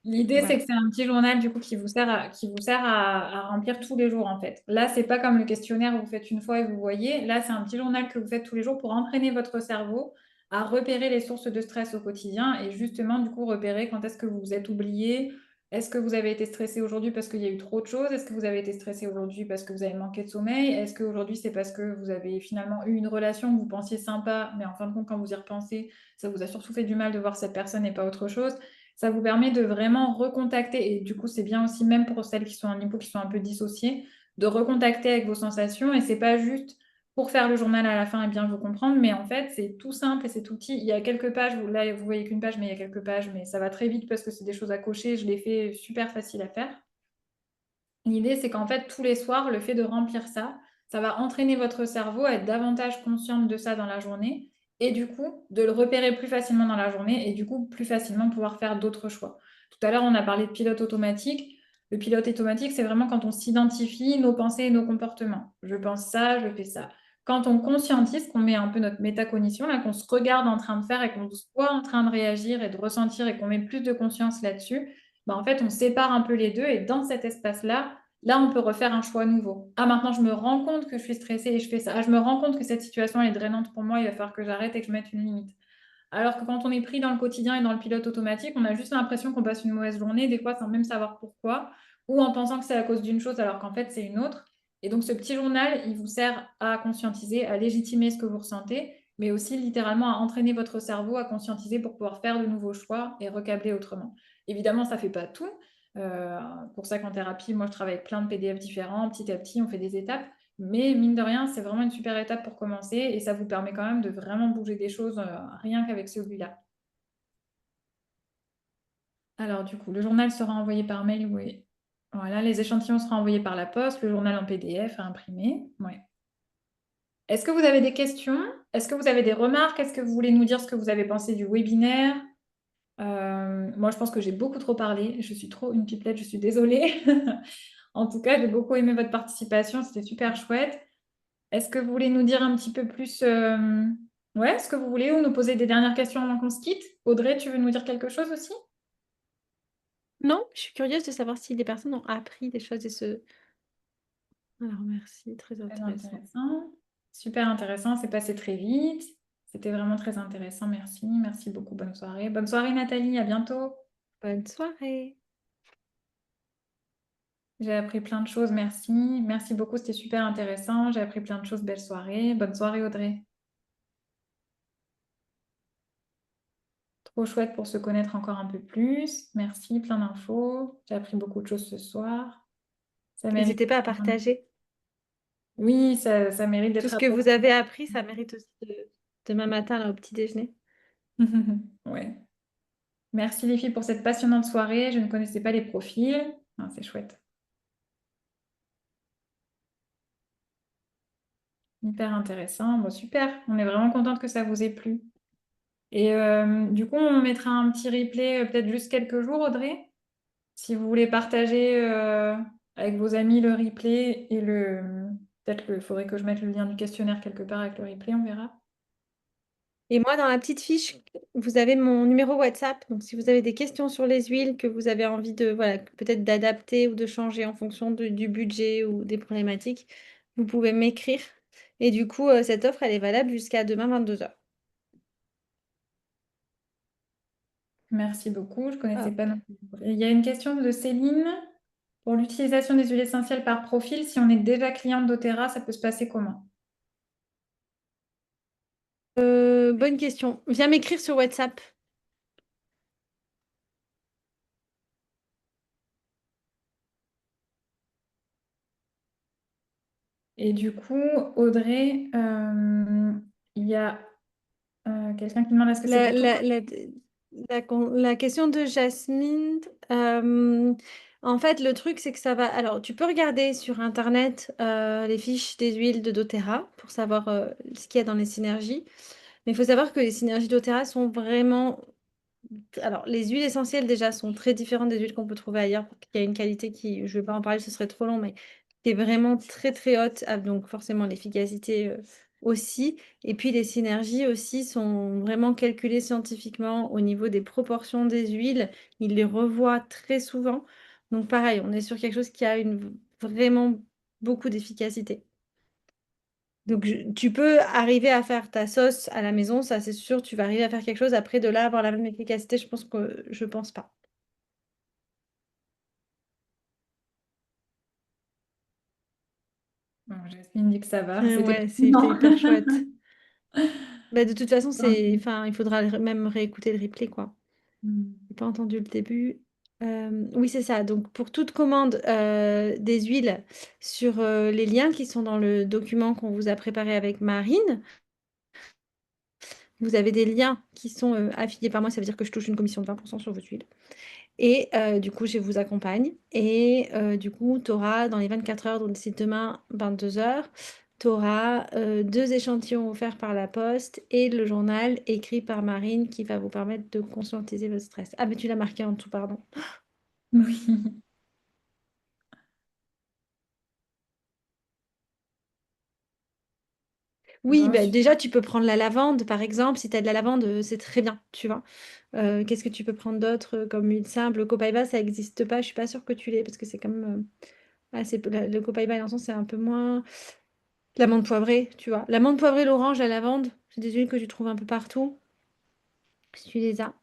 L'idée, c'est
Voilà.
que c'est un petit journal du coup qui vous sert à remplir tous les jours en fait. Là, c'est pas comme le questionnaire où vous faites une fois et vous voyez. Là, c'est un petit journal que vous faites tous les jours pour entraîner votre cerveau à repérer les sources de stress au quotidien et justement du coup repérer quand est-ce que vous vous êtes oublié. Est-ce que vous avez été stressé aujourd'hui parce qu'il y a eu trop de choses? Est-ce que vous avez été stressé aujourd'hui parce que vous avez manqué de sommeil? Est-ce qu'aujourd'hui c'est parce que vous avez finalement eu une relation que vous pensiez sympa, mais en fin de compte, quand vous y repensez, ça vous a surtout fait du mal de voir cette personne et pas autre chose? Ça vous permet de vraiment recontacter, et du coup, c'est bien aussi, même pour celles qui sont en hypo, qui sont un peu dissociées, de recontacter avec vos sensations. Et c'est pas juste pour faire le journal à la fin et bien vous comprendre, mais en fait, c'est tout simple et c'est tout petit. Il y a quelques pages, là, vous voyez qu'une page, mais il y a quelques pages, mais ça va très vite parce que c'est des choses à cocher. Je l'ai fait super facile à faire. L'idée, c'est qu'en fait, tous les soirs, le fait de remplir ça, ça va entraîner votre cerveau à être davantage consciente de ça dans la journée et du coup, de le repérer plus facilement dans la journée et du coup, plus facilement pouvoir faire d'autres choix. Tout à l'heure, on a parlé de pilote automatique. Le pilote automatique, c'est vraiment quand on s'identifie nos pensées et nos comportements. Je pense ça, je fais ça. Quand on conscientise, qu'on met un peu notre métacognition, là, qu'on se regarde en train de faire et qu'on se voit en train de réagir et de ressentir et qu'on met plus de conscience là-dessus, bah, en fait, on sépare un peu les deux et dans cet espace-là, là, on peut refaire un choix nouveau. Ah, maintenant, je me rends compte que je suis stressée et je fais ça. Ah, je me rends compte que cette situation elle est drainante pour moi, il va falloir que j'arrête et que je mette une limite. Alors que quand on est pris dans le quotidien et dans le pilote automatique, on a juste l'impression qu'on passe une mauvaise journée, des fois sans même savoir pourquoi, ou en pensant que c'est à cause d'une chose alors qu'en fait c'est une autre. Et donc ce petit journal, il vous sert à conscientiser, à légitimer ce que vous ressentez, mais aussi littéralement à entraîner votre cerveau à conscientiser pour pouvoir faire de nouveaux choix et recabler autrement. Évidemment, ça ne fait pas tout. Euh, pour ça qu'en thérapie, moi je travaille avec plein de PDF différents, petit à petit, on fait des étapes. Mais mine de rien, c'est vraiment une super étape pour commencer et ça vous permet quand même de vraiment bouger des choses rien qu'avec celui-là. Alors du coup, le journal sera envoyé par mail, oui. Voilà, les échantillons seront envoyés par la poste, le journal en PDF à imprimer. Ouais. Est-ce que vous avez des questions? Est-ce que vous avez des remarques? Est-ce que vous voulez nous dire ce que vous avez pensé du webinaire? Moi, je pense que j'ai beaucoup trop parlé. Je suis trop une pipelette, je suis désolée. En tout cas, j'ai beaucoup aimé votre participation, c'était super chouette. Est-ce que vous voulez nous dire un petit peu plus, ouais, ce que vous voulez ou nous poser des dernières questions avant qu'on se quitte? Audrey, tu veux nous dire quelque chose aussi?
Non, je suis curieuse de savoir si les personnes ont appris des choses et ce. Alors merci, très
Très
intéressant.
intéressant. Super intéressant, c'est passé très vite. C'était vraiment très intéressant, merci. Merci beaucoup, bonne soirée. Bonne soirée Nathalie, à bientôt.
Bonne soirée.
J'ai appris plein de choses, merci. Merci beaucoup, c'était super intéressant. J'ai appris plein de choses, belle soirée. Bonne soirée Audrey. Trop chouette pour se connaître encore un peu plus. Merci, plein d'infos. J'ai appris beaucoup de choses ce soir. Ça mérite.
N'hésitez pas à partager.
Oui, ça mérite
Tout
d'être
ce que
approfondi.
vous avez appris, ça mérite aussi demain matin là, au petit déjeuner.
Ouais. Merci les filles pour cette passionnante soirée. Je ne connaissais pas les profils. Ah, c'est chouette. Hyper intéressant. Bon, super. On est vraiment contente que ça vous ait plu. Et du coup, on mettra un petit replay peut-être juste quelques jours, Audrey. Si vous voulez partager avec vos amis le replay et le... Peut-être qu'il faudrait que je mette le lien du questionnaire quelque part avec le replay, on verra.
Et moi, dans la petite fiche, vous avez mon numéro WhatsApp. Donc, si vous avez des questions sur les huiles que vous avez envie de, voilà, peut-être d'adapter ou de changer en fonction du budget ou des problématiques, vous pouvez m'écrire. Et du coup, cette offre, elle est valable jusqu'à demain 22h.
Merci beaucoup. Je ne connaissais pas
Hop.
non plus. Il y a une question de Céline. Pour l'utilisation des huiles essentielles par profil, si on est déjà cliente d'Otera, ça peut se passer comment?
Bonne question. Viens m'écrire sur WhatsApp.
Et du coup, Audrey, il y a quelqu'un qui demande est-ce que c'est
La,
pour tout le
la, la, la question de Jasmine, euh, en fait, le truc, c'est que ça va. Alors, tu peux regarder sur Internet les fiches des huiles de doTERRA pour savoir ce qu'il y a dans les synergies. Mais il faut savoir que les synergies doTERRA sont vraiment. Alors, les huiles essentielles déjà sont très différentes des huiles qu'on peut trouver ailleurs. Il y a une qualité qui, je ne vais pas en parler, ce serait trop long, mais qui est vraiment très très haute. Donc, forcément, l'efficacité aussi. Et puis, les synergies aussi sont vraiment calculées scientifiquement au niveau des proportions des huiles. Ils les revoient très souvent. Donc, pareil, on est sur quelque chose qui a vraiment beaucoup d'efficacité. Donc, tu peux arriver à faire ta sauce à la maison, ça c'est sûr, tu vas arriver à faire quelque chose. Après, de là, avoir la même efficacité, je pense pas.
Bon, Jasmine dit que ça va, c'était
Ouais, c'était
pertinent.
hyper chouette. Bah, de toute façon, enfin, il faudra même réécouter le replay, quoi. J'ai pas entendu le début. Oui, c'est ça. Donc, pour toute commande des huiles sur les liens qui sont dans le document qu'on vous a préparé avec Marine, vous avez des liens qui sont affiliés par moi. Ça veut dire que je touche une commission de 20% sur vos huiles. Et du coup, je vous accompagne. Et du coup, tu auras dans les 24 heures, donc d'ici demain, 22 heures, tu auras 2 échantillons offerts par la poste et le journal écrit par Marine qui va vous permettre de conscientiser votre stress. Ah, mais tu l'as marqué en dessous, pardon.
Oui.
Oui,
Bon,
bah,
super.
déjà, tu peux prendre la lavande, par exemple. Si tu as de la lavande, c'est très bien, tu vois. Qu'est-ce que tu peux prendre d'autre comme huile simple? Le copaiba, ça n'existe pas. Je suis pas sûre que tu l'aies parce que c'est comme... le copaiba et l'encens, c'est un peu moins... L'amande poivrée, tu vois. L'amande poivrée, l'orange, la lavande, c'est des huiles que tu trouves un peu partout, si tu les as.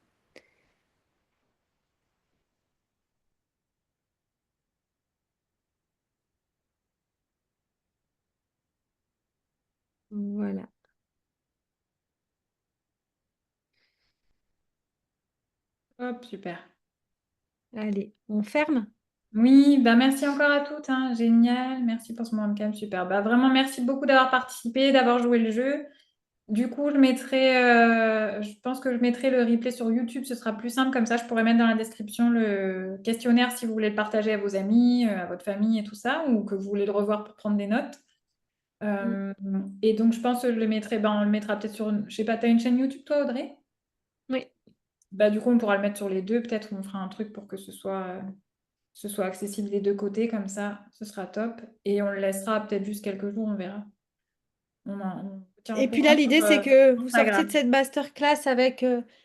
Voilà.
Hop, super.
Allez, on ferme?
Oui, bah merci encore à toutes, hein. Génial. Merci pour ce moment de calme, super. Bah vraiment, merci beaucoup d'avoir participé, d'avoir joué le jeu. Du coup, je pense que je mettrai le replay sur YouTube, ce sera plus simple, comme ça je pourrais mettre dans la description le questionnaire si vous voulez le partager à vos amis, à votre famille et tout ça, ou que vous voulez le revoir pour prendre des notes.
Mm.
Euh, et donc je pense que je le mettrai, on le mettra peut-être sur, je sais pas, t'as une chaîne YouTube toi, Audrey?
Oui.
Bah du coup, on pourra le mettre sur les deux, peut-être on fera un truc pour que ce soit accessible des deux côtés, comme ça, ce sera top. Et on le laissera peut-être juste quelques jours, on verra. On vous tient au
Et puis là,
courant sur
l'idée, c'est que vous sortiez de
Instagram.
cette masterclass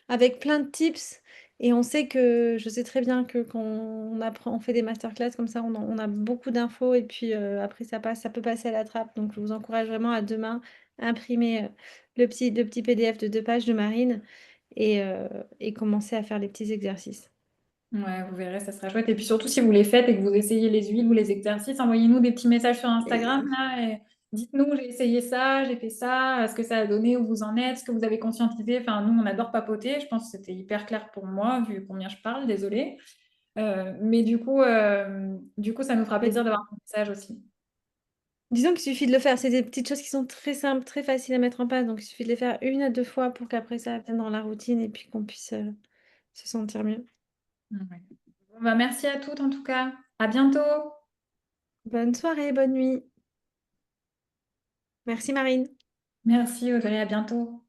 avec plein de tips. Et on sait que, je sais très bien que quand on apprend, on fait des masterclass comme ça, on a beaucoup d'infos. Et puis après, ça peut passer à la trappe. Donc, je vous encourage vraiment à demain imprimer le petit PDF de 2 pages de Marine et commencer à faire les petits exercices.
Ouais, vous verrez, ça sera chouette. Et puis surtout, si vous les faites et que vous essayez les huiles ou les exercices, envoyez-nous des petits messages sur Instagram,
Et
là, et dites-nous, j'ai essayé ça, j'ai fait ça, ce que ça a donné, où vous en êtes, ce que vous avez conscientisé. Enfin, nous, on adore papoter. Je pense que c'était hyper clair pour moi, vu combien je parle, désolée. Mais du coup, ça nous fera
bah,
plaisir d'avoir un message aussi.
disons qu'il suffit de le faire. C'est des petites choses qui sont très simples, très faciles à mettre en place. Donc, il suffit de les faire 1 à 2 fois pour qu'après ça vienne dans la routine et puis qu'on puisse se sentir mieux.
Ouais. Bon, bah, merci à toutes en tout cas. À bientôt.
Bonne soirée, bonne nuit. Merci Marine.
Merci Audrey, à bientôt.